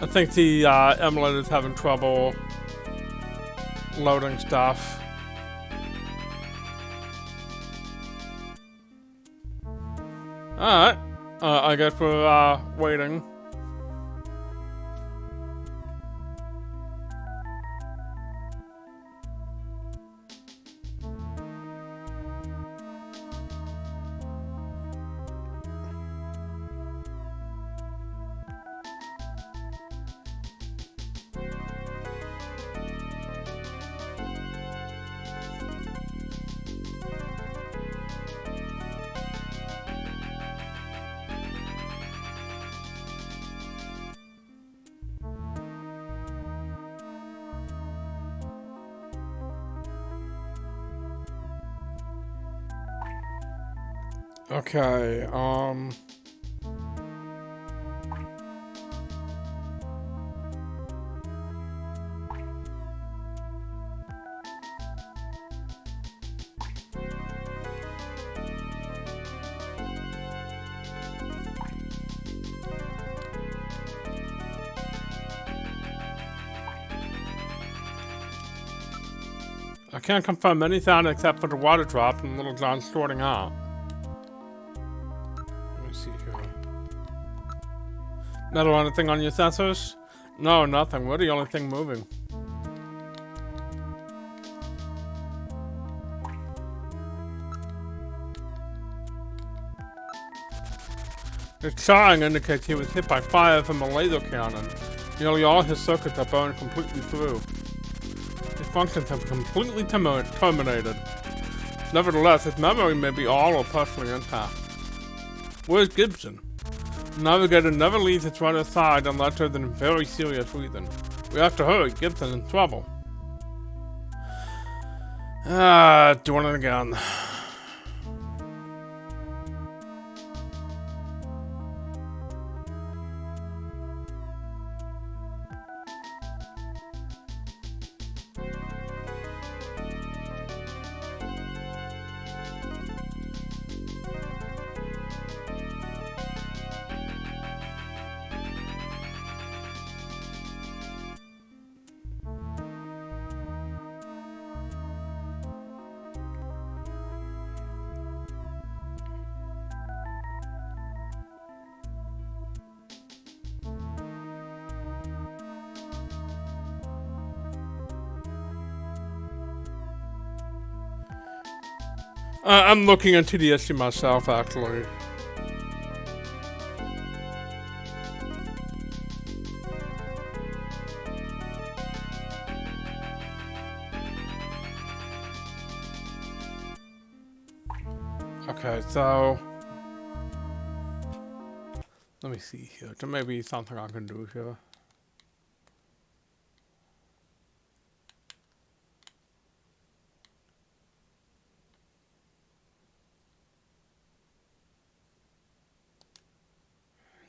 I think the emulator's having trouble loading stuff. Alright. I guess we're waiting. Okay, I can't confirm anything except for the water drop and Little John's sorting out. Let me see here. Not anything on your sensors? No, nothing. We're the only thing moving. The charring indicates he was hit by fire from a laser cannon. Nearly all his circuits are burned completely through. His functions have completely terminated. Nevertheless, his memory may be all or partially intact. Where's Gibson? The navigator never leaves its runner's side unless there's a very serious reason. We have to hurry. Gibson's in trouble. Doing it again. I'm looking into the issue myself, actually. Okay, so let me see here. There may be something I can do here.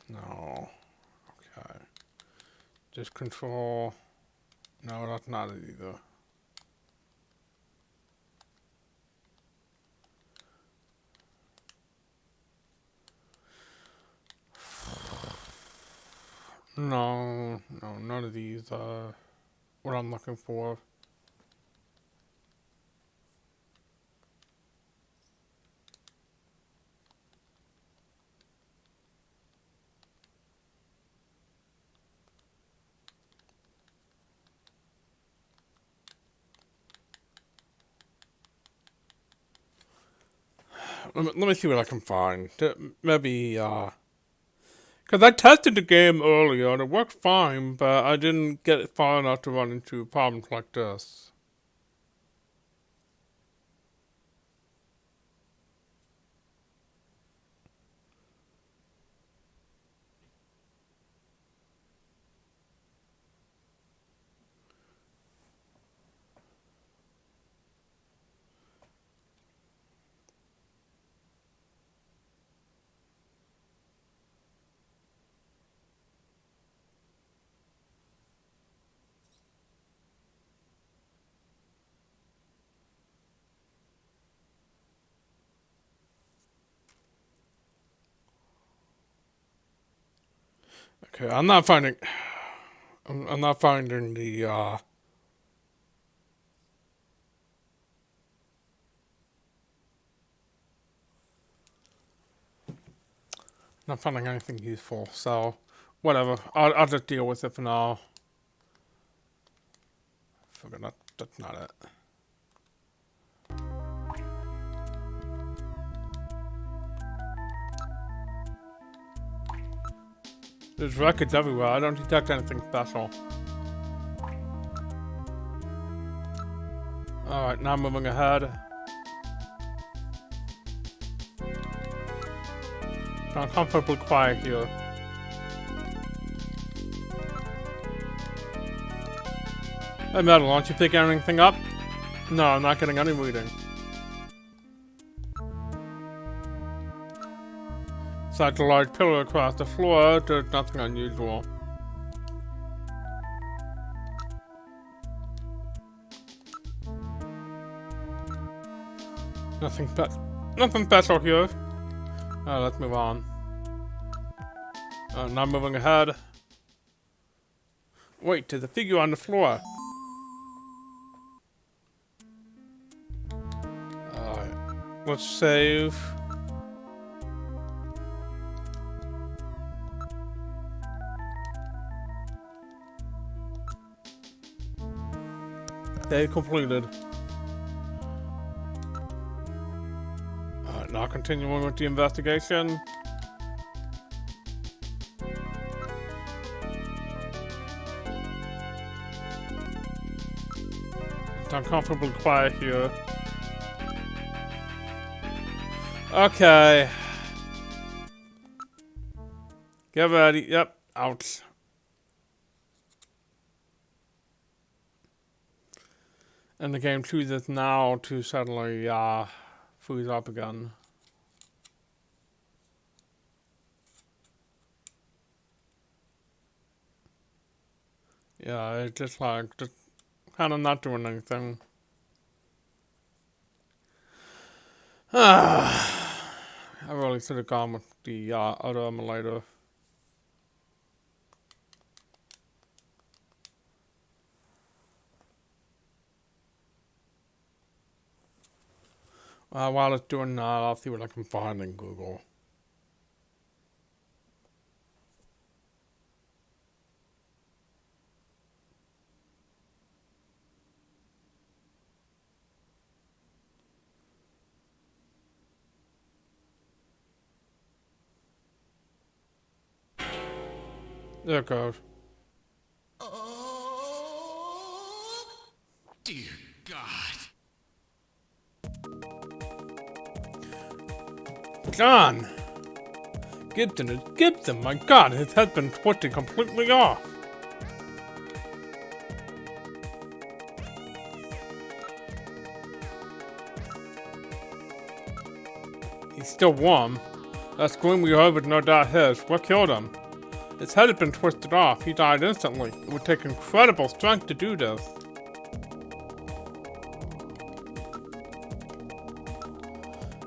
No. Okay. Just control. No, that's not it either. No, none of these are what I'm looking for. Let me see what I can find. Maybe, because I tested the game earlier and it worked fine, but I didn't get it far enough to run into problems like this. Okay, I'm not finding the, not finding anything useful, so whatever. I'll just deal with it for now. Figure that's not it. There's records everywhere. I don't detect anything special. Alright, now moving ahead. Uncomfortably quiet here. Hey Metal, aren't you picking anything up? No, I'm not getting any reading. Besides a large pillar across the floor, there's nothing unusual. Nothing special here. Let's move on. Now moving ahead. Wait, there's a figure on the floor. Alright, let's save. Save completed. Now continuing with the investigation. It's uncomfortably quiet here. Okay. Get ready. Yep. Ouch. And the game chooses now to suddenly freeze up again. Yeah, it's just kind of not doing anything. I really should have gone with the other emulator. While it's doing that, I'll see what I can find in Google. There it goes. Oh, dear God. John! Gibson is Gibson, my God, his head's been twisted completely off. He's still warm. That scream we heard was no doubt his. What killed him? His head had been twisted off. He died instantly. It would take incredible strength to do this.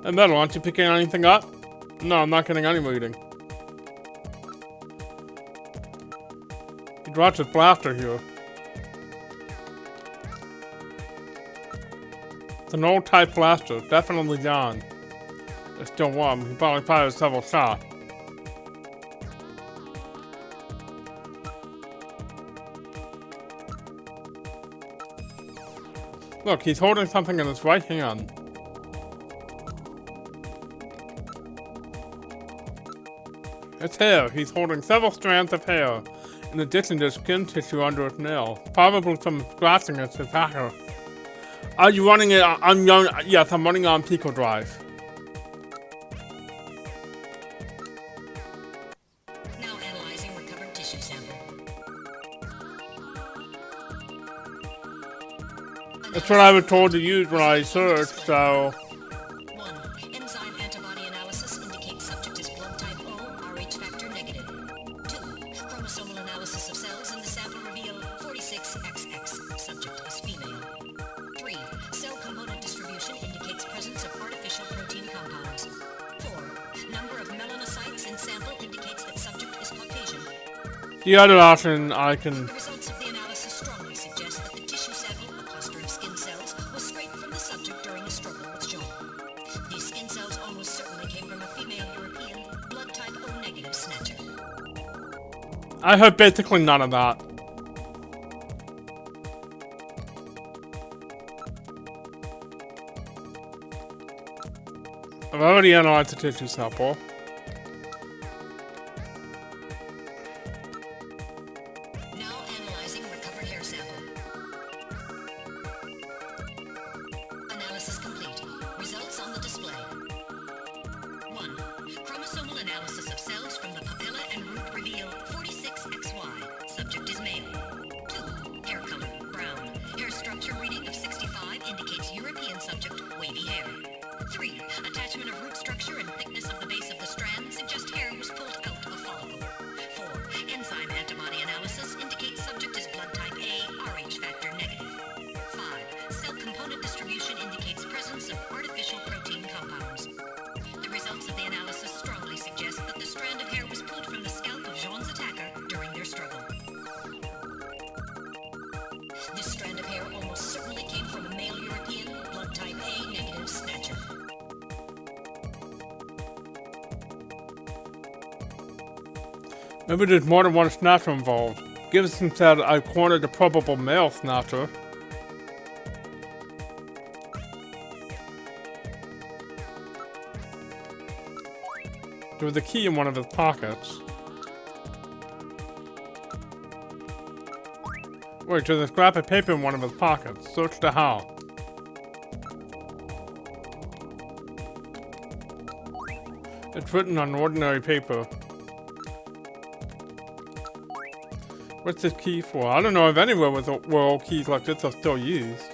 Hey Metal, aren't you picking anything up? No, I'm not getting any reading. He dropped his blaster here. It's an old type blaster, definitely gone. It's still warm. He probably fired several shots. Look, he's holding something in his right hand. It's hair. He's holding several strands of hair, in addition to skin tissue under his nail, probably from scratching his attacker. Are you running it on your... Yes, I'm running on picodrive. Now analyzing recovered tissue sample. That's what I was told to use when I searched, so... 1. Enzyme antibody analysis indicates subject is blood type O, Rh factor negative. 2. Chromosomal analysis of cells in the sample reveal 46XX. Subject is female. 3. Cell component distribution indicates presence of artificial protein compounds. 4. Number of melanocytes in sample indicates that subject is Caucasian. The other option I can... The results of the analysis strongly suggest that the tissue sample, a cluster of skin cells, was scraped from the subject during the struggle with Jean. These skin cells almost certainly came from a female European, blood type O negative snatcher. I heard basically none of that. I've already analyzed the tissue sample. Now analyzing recovered hair sample. Analysis complete. Results on the display. 1. Chromosomal analysis of cells from the papilla and root reveal 46XY. Subject is male. 2. Hair color, brown. Hair structure reading of 65 indicates European subject, wavy hair. 3. Attachment of root structure and thickness of the base of the strand suggest hair was pulled out of follicle. 4. Enzyme antibody analysis indicates subject is blood type A, Rh factor negative. 5. Cell component distribution indicates presence of artificial protein compounds. The results of the analysis strongly suggest that the strand of hair was pulled from the scalp of Jean's attacker during their struggle. This strand of hair almost certainly came from a male European, blood type A negative snatcher. Maybe there's more than one snatcher involved. Gibson said I cornered the probable male snatcher. There was a key in one of his pockets. Wait, there's a scrap of paper in one of his pockets. Search the how. It's written on ordinary paper. What's this key for? I don't know if anywhere where old keys like this are still used.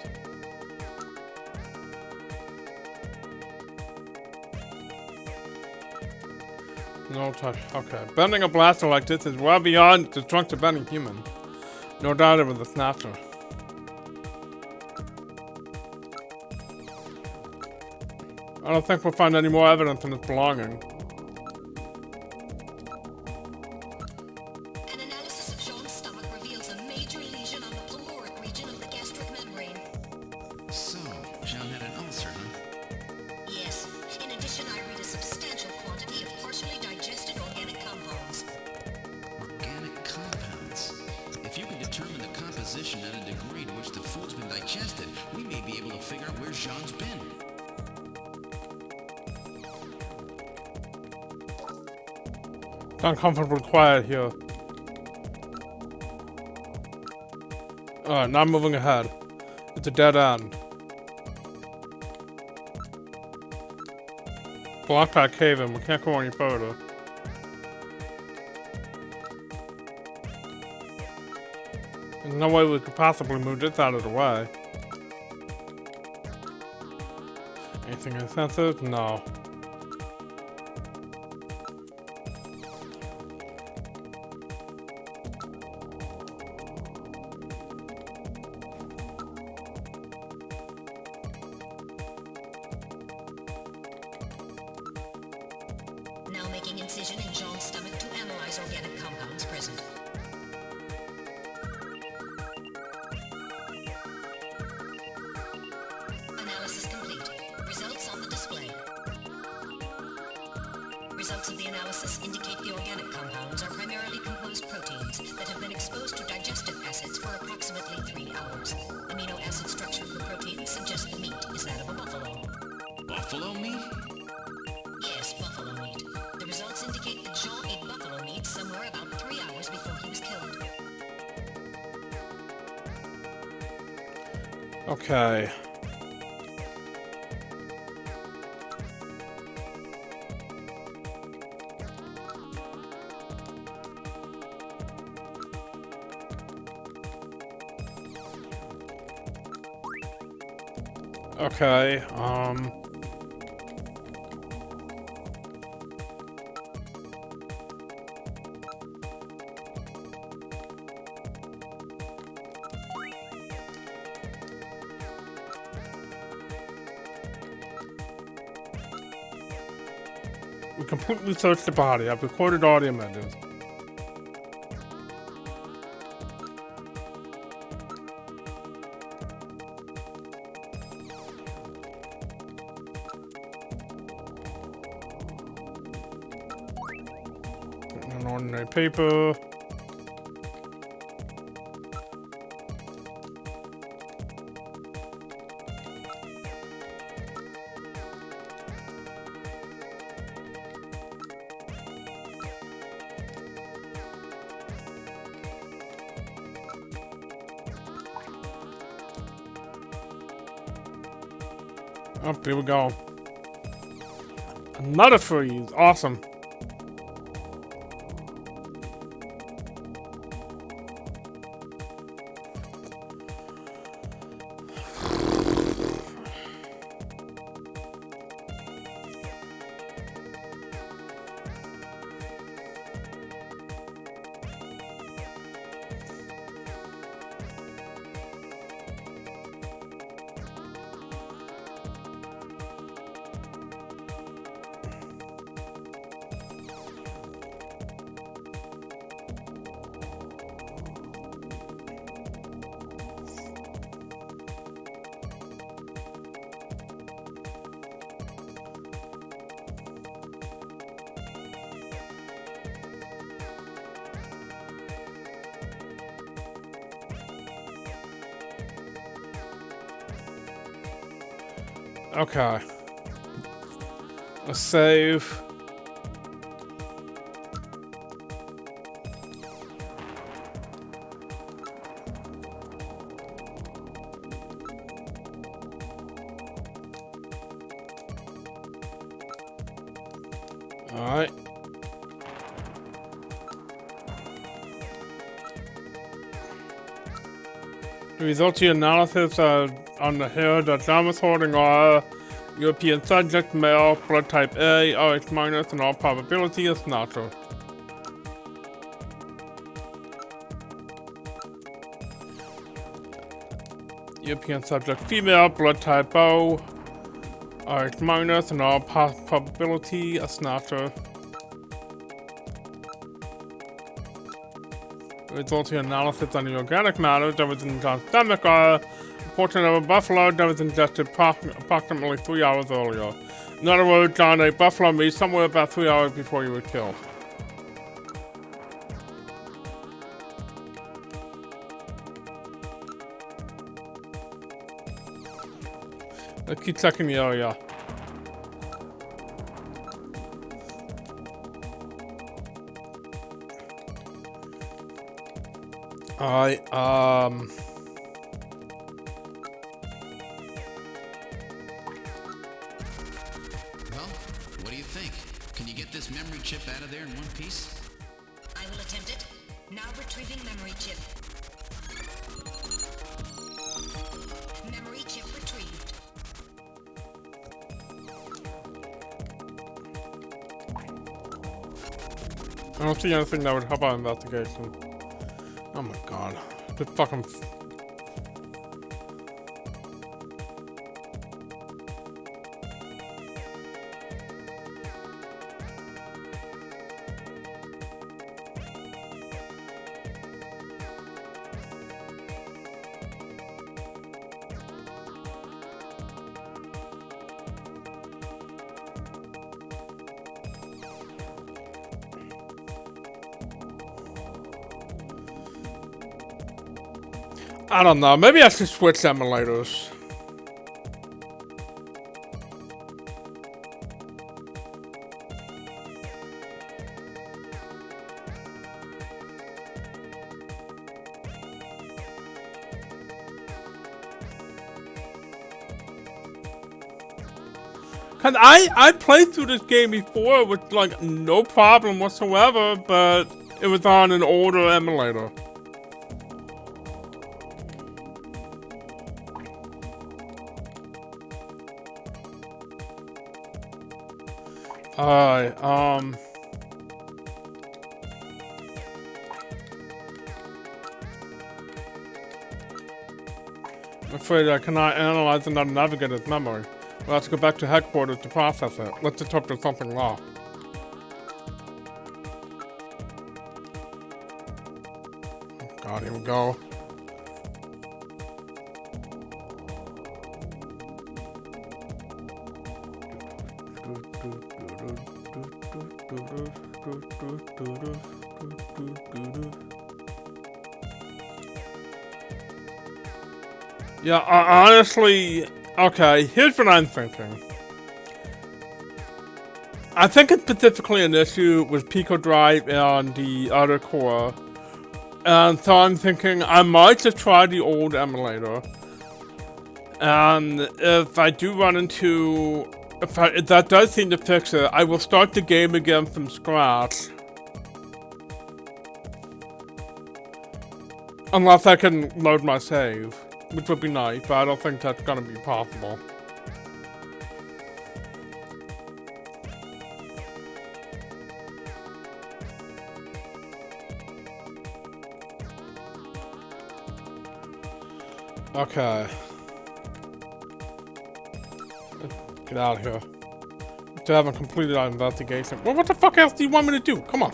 No touch. Okay. Bending a blaster like this is well beyond the strength of any human. No doubt it was a snatcher. I don't think we'll find any more evidence in its belonging. An analysis of Jean's stomach reveals a major lesion on the caloric region of the gastric membrane. So, Jean had an ulcer, huh? Yes. In addition, I read a substantial quantity of partially digested organic compounds. Organic compounds. If you can determine the composition at a degree to which the food's been digested, we may be able to figure out where Jean's been. It's uncomfortably quiet here. Alright, now I'm moving ahead. It's a dead end. Blocked by a cave-in, we can't go any further. There's no way we could possibly move this out of the way. Anything in sensors? No. Now making incision in Jean's stomach to analyze organic compounds present. Analysis complete. Results on the display. Results of the analysis indicate the organic compounds are primarily composed proteins that have been exposed to digestive acids for approximately 3 hours. Amino acid structure of the protein suggests the meat is that of a buffalo. Buffalo meat? Yes, buffalo meat. The results indicate that Jean ate buffalo meat somewhere about 3 hours before he was killed. Okay. Okay, we completely searched the body. I've recorded all the images. Ordinary paper. Oh, there we go. Another freeze. Awesome. Okay. Let's save. Alright. The results of your analysis on the hair that John was holding are European subject, male, blood type A, RH minus, and all probability is snatcher. European subject, female, blood type O, RH minus, and all probability is snatcher. The results of your analysis on the organic matter that was in John's stomach are a portion of a buffalo that was ingested approximately 3 hours earlier. In other words, John ate buffalo meat somewhere about 3 hours before you were killed. Let's keep checking the area. Alright, Well, what do you think? Can you get this memory chip out of there in one piece? I will attempt it. Now retrieving memory chip. Memory chip retrieved. I don't see anything that would help our investigation. Oh my god. This fucking... I don't know. Maybe I should switch emulators. Cause I played through this game before with like no problem whatsoever, but it was on an older emulator. Alright, I'm afraid I cannot analyze another navigator's memory. We'll have to go back to headquarters to process it. Let's just hope there's something wrong. Oh god, here we go. Yeah, honestly, okay, here's what I'm thinking. I think it's specifically an issue with picodrive and the other core. And so I'm thinking I might just try the old emulator. And if I do run into... if that does seem to fix it, I will start the game again from scratch. Unless I can load my save, which would be nice, but I don't think that's gonna be possible. Okay. Get out of here. Still haven't completed our investigation. Well, what the fuck else do you want me to do? Come on.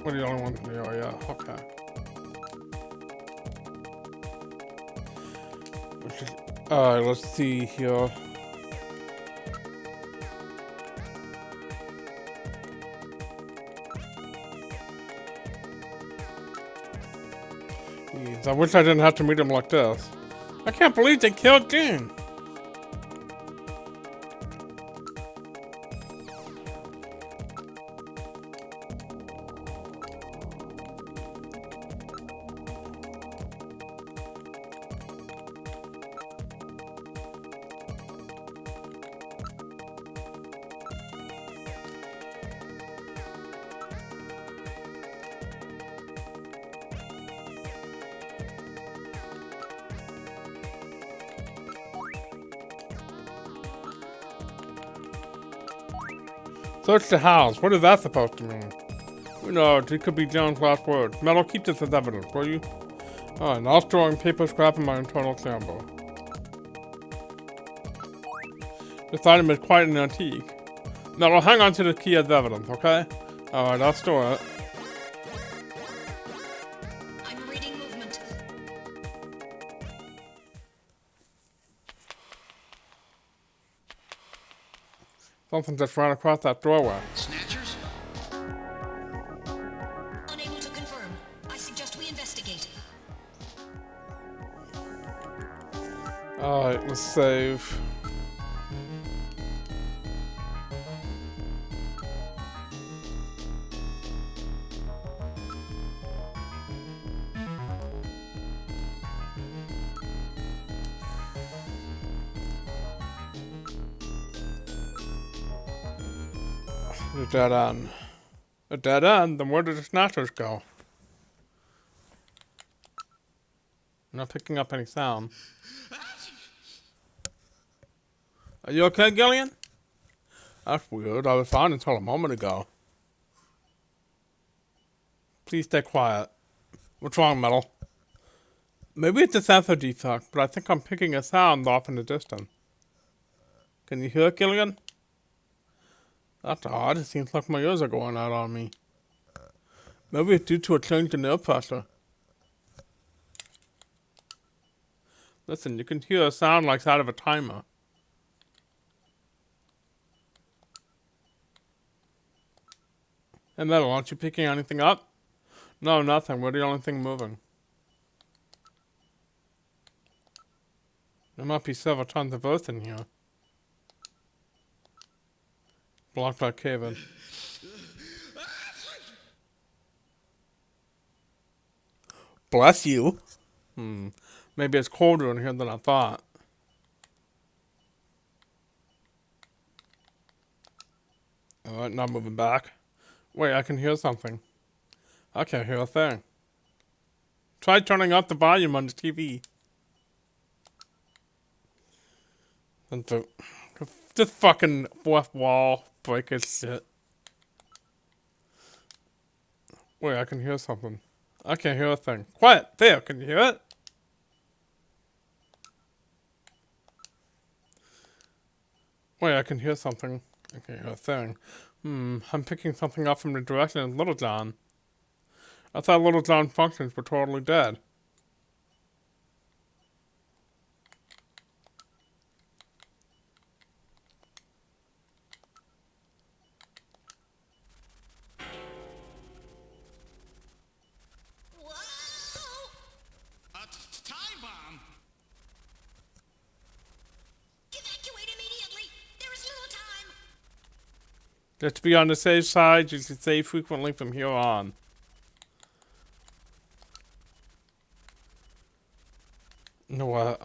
We're the only ones in the area, okay. Alright, let's see here. Jeez, I wish I didn't have to meet him like this. I can't believe they killed Dean. Search the house. What is that supposed to mean? Who knows? It could be John's last words. Metal, keep this as evidence, will you? Alright, now storing paper scrap in my internal chamber. This item is quite an antique. Metal, hang on to the key as evidence, okay? Alright, I'll store it. I'm reading movement. Something just ran across that doorway. Snatchers? Unable to confirm. I suggest we investigate. Alright, let's save. A dead end. A dead end? Then where did the snatchers go? I'm not picking up any sound. Are you okay, Gillian? That's weird. I was fine until a moment ago. Please stay quiet. What's wrong, Metal? Maybe it's a sensor defect, but I think I'm picking a sound off in the distance. Can you hear it, Gillian? That's odd. It seems like my ears are going out on me. Maybe it's due to a change in air pressure. Listen, you can hear a sound like that of a timer. Hey, Metal, aren't you picking anything up? No, nothing. We're the only thing moving. There might be several tons of earth in here. Blocked by cave-in. Bless you. Maybe it's colder in here than I thought. Alright, not moving back. Wait, I can hear something. I can't hear a thing. Try turning up the volume on the TV. And this fucking fourth wall breaker shit. Wait, I can hear something. I can't hear a thing. Quiet! There, can you hear it? Wait, I can hear something. I can't hear a thing. I'm picking something up from the direction of Little John. I thought Little John functions were totally dead. Time bomb? Evacuate immediately! There is little time! Just to be on the safe side, you should save frequently from here on. You know what,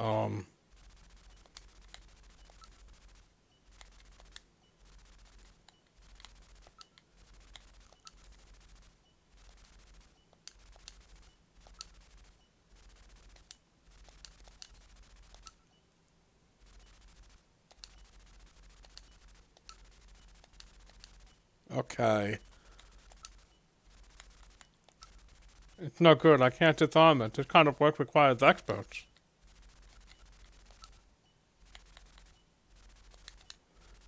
okay. It's no good. I can't disarm it. This kind of work requires experts.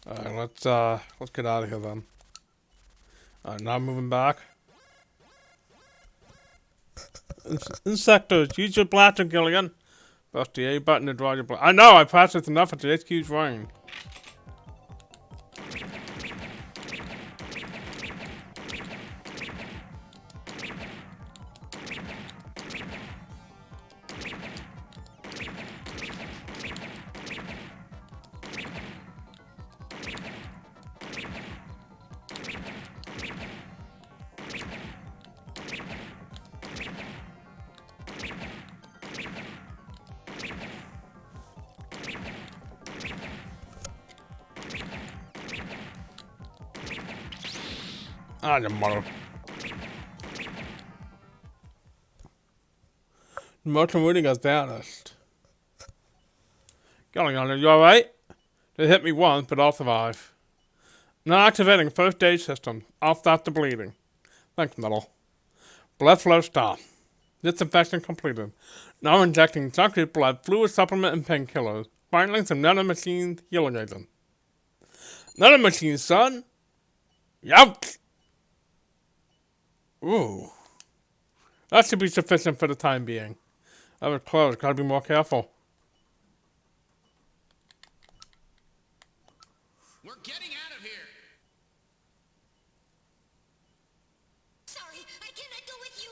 Alright, let's get out of here then. Alright, now moving back. Insectors, use your blaster, Gillian. Press the A button to draw your blaster. I know, I practiced enough at the HQ's range. Ah, your mother. Motion reading has vanished. Gillian, are you alright? They hit me once, but I'll survive. Now activating first aid system. I'll stop the bleeding. Thanks, Metal. Blood flow stop. Disinfection completed. Now injecting junkie blood, fluid supplement, and painkillers. Finally, some nanomachine healing agent. Nanomachine, son? Youch! Ooh. That should be sufficient for the time being. That was close. Gotta be more careful. We're getting out of here. Sorry, I cannot go with you!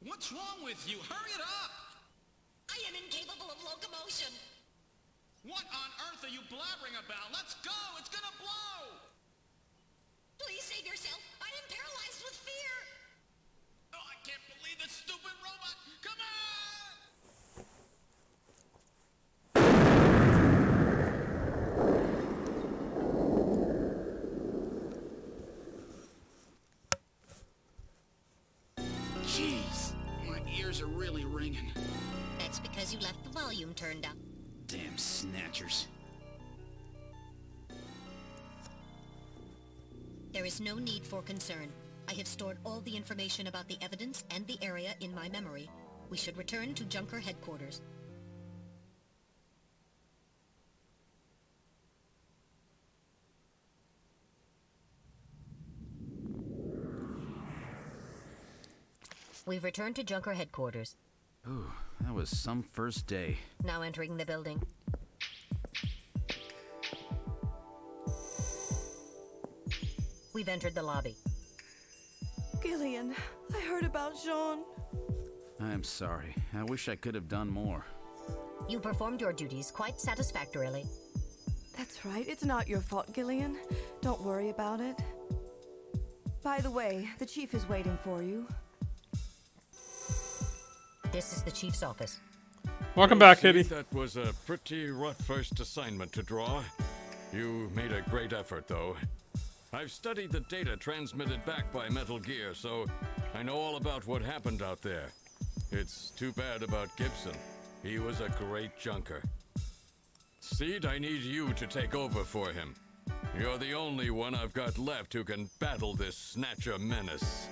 What's wrong with you? Hurry it up! I am incapable of locomotion! What on earth are you blabbering about? Let's go! It's gonna blow! Please save yourself! I am paralyzed with fear! Oh, I can't believe this stupid robot! Come on! Jeez, my ears are really ringing. That's because you left the volume turned up. Damn snatchers. There is no need for concern. I have stored all the information about the evidence and the area in my memory. We should return to Junker headquarters. We've returned to Junker headquarters. Ooh, that was some first day. Now entering the building. We've entered the lobby. Gillian, I heard about Jean. I'm sorry. I wish I could have done more. You performed your duties quite satisfactorily. That's right. It's not your fault, Gillian. Don't worry about it. By the way, the chief is waiting for you. This is the chief's office. Welcome back, See, Kitty. That was a pretty rough first assignment to draw. You made a great effort, though. I've studied the data transmitted back by Metal Gear, so I know all about what happened out there. It's too bad about Gibson. He was a great junker. Seed, I need you to take over for him. You're the only one I've got left who can battle this snatcher menace.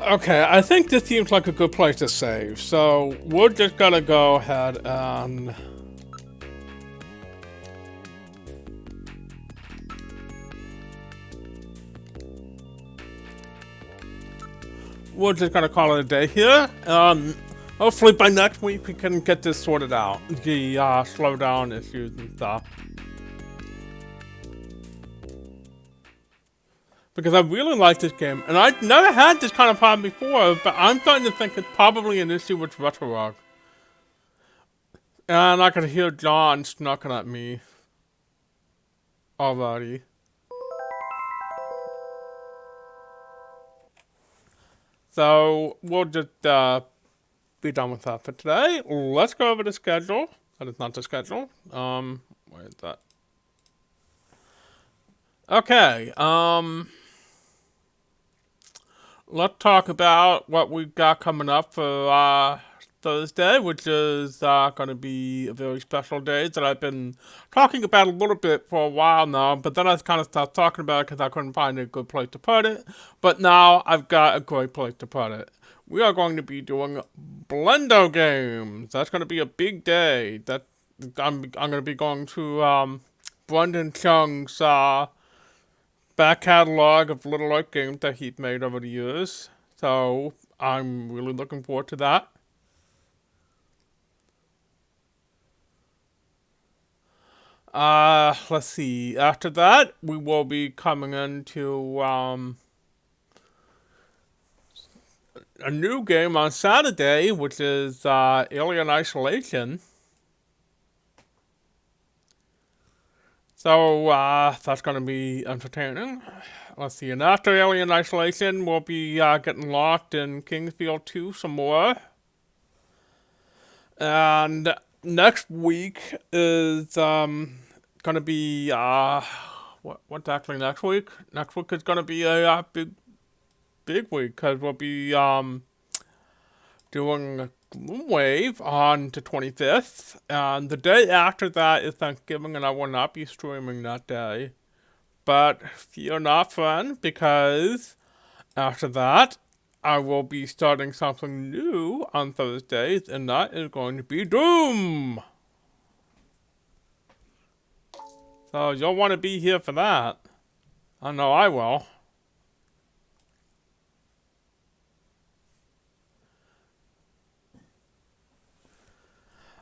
Okay, I think this seems like a good place to save, so we're just gonna go ahead and... we're just gonna call it a day here. Hopefully by next week we can get this sorted out. The slowdown issues and stuff. Because I really like this game, and I've never had this kind of problem before, but I'm starting to think it's probably an issue with RetroRock. And I could hear John snarking at me already. So we'll just be done with that for today. Let's go over the schedule. That is not the schedule. Where is that? Okay. Let's talk about what we've got coming up for Thursday, which is going to be a very special day that I've been talking about a little bit for a while now, but then I kind of stopped talking about it because I couldn't find a good place to put it. But now I've got a great place to put it. We are going to be doing Blendo games. That's going to be a big day. That I'm going to be going to Brendan Chung's back catalog of Little Light games that he's made over the years. So I'm really looking forward to that. Let's see. After that, we will be coming into a new game on Saturday, which is Alien Isolation. So, that's going to be entertaining. Let's see, and after Alien Isolation, we'll be getting locked in Kingsfield 2 some more. And next week is going to be, what's actually next week? Next week is going to be a big week, because we'll be doing Gloomwave on the 25th, and the day after that is Thanksgiving, and I will not be streaming that day. But fear not, friend, because after that, I will be starting something new on Thursdays, and that is going to be Doom! So you'll want to be here for that. I know I will.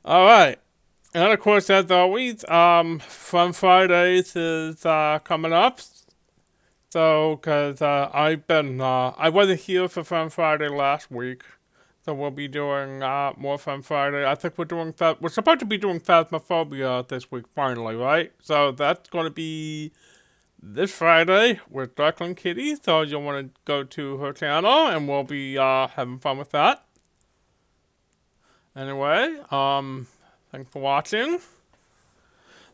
Alright, and of course, as always, Fun Fridays is coming up. So, because I wasn't here for Fun Friday last week, so we'll be doing more Fun Friday. I think we're supposed to be doing Phasmophobia this week, finally, right? So that's going to be this Friday with Darkling Kitty, so you'll want to go to her channel, and we'll be having fun with that. Anyway, thanks for watching.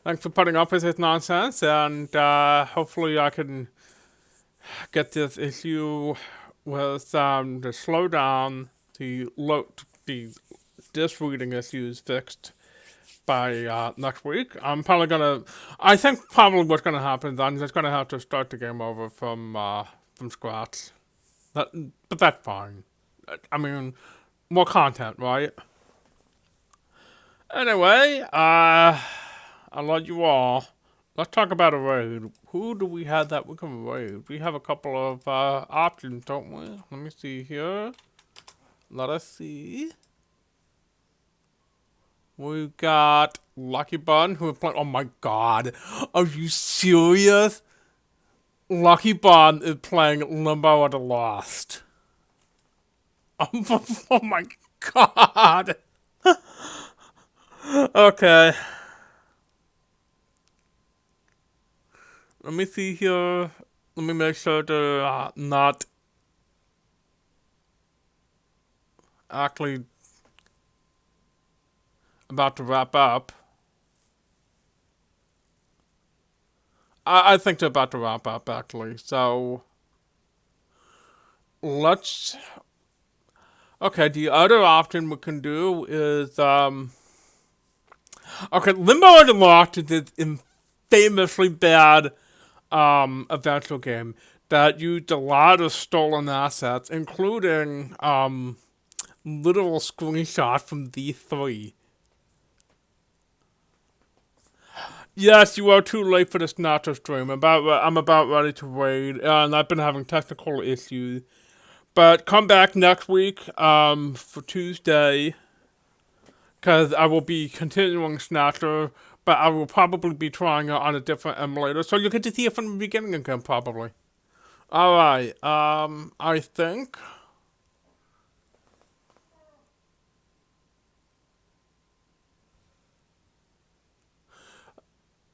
Thanks for putting up with this nonsense, and hopefully I can get this issue with the slowdown, the disk reading issues fixed by next week. I think probably what's gonna happen is I'm just gonna have to start the game over from scratch. But that's fine. I mean, more content, right? Anyway, I love you all. Let's talk about a raid. Who do we have that we can raid? We have a couple of options, don't we? Let me see here. Let us see. We've got Lucky Bun, who is playing. Oh my god. Are you serious? Lucky Bun is playing Limbo of the Lost. Oh my god. Okay. Let me see here. Let me make sure they're not actually about to wrap up. I think they're about to wrap up, actually. So, let's... Okay, the other option we can do is... Okay, Limbo of the Lost is an infamously bad... adventure game. that used a lot of stolen assets, including literal screenshots from D3. Yes, you are too late for the Snatcher stream. I'm about ready to raid, and I've been having technical issues. But come back next week for Tuesday, because I will be continuing Snatcher, but I will probably be trying it on a different emulator, so you'll get to see it from the beginning again, probably. Alright, I think...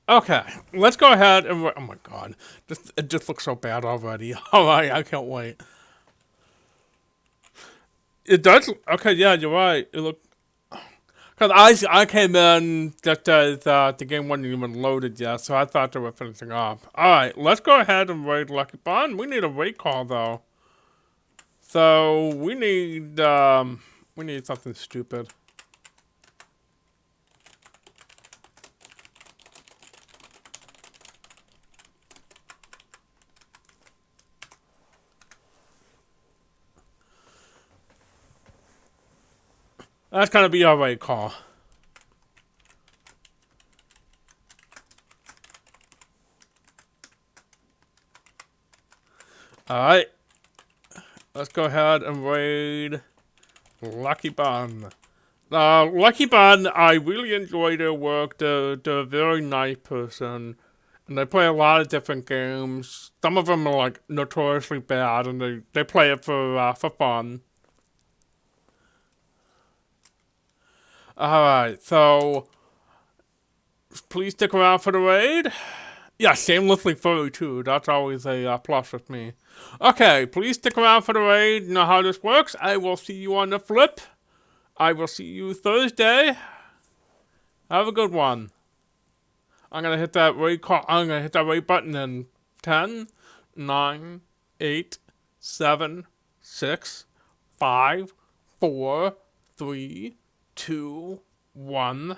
Okay, let's go ahead and... Oh my god, it just looks so bad already. Alright, I can't wait. It does... Okay, yeah, you're right. It look... Because I came in just as the game wasn't even loaded yet, so I thought they were finishing up. Alright, let's go ahead and raid Lucky Bond. We need a raid call, though. So, we need something stupid. That's gonna be our raid call. Alright. Let's go ahead and raid Lucky Bond. Lucky Bond, I really enjoy their work. They're a very nice person. And they play a lot of different games. Some of them are like notoriously bad, and they play it for fun. Alright, so please stick around for the raid. Yeah, shamelessly furry too. That's always a plus with me. Okay, please stick around for the raid. You know how this works. I will see you on the flip. I will see you Thursday. Have a good one. I'm gonna hit that raid call. I'm gonna hit that raid button in 10, 9, 8, 7, 6, 5, 4, 3, 2, 1.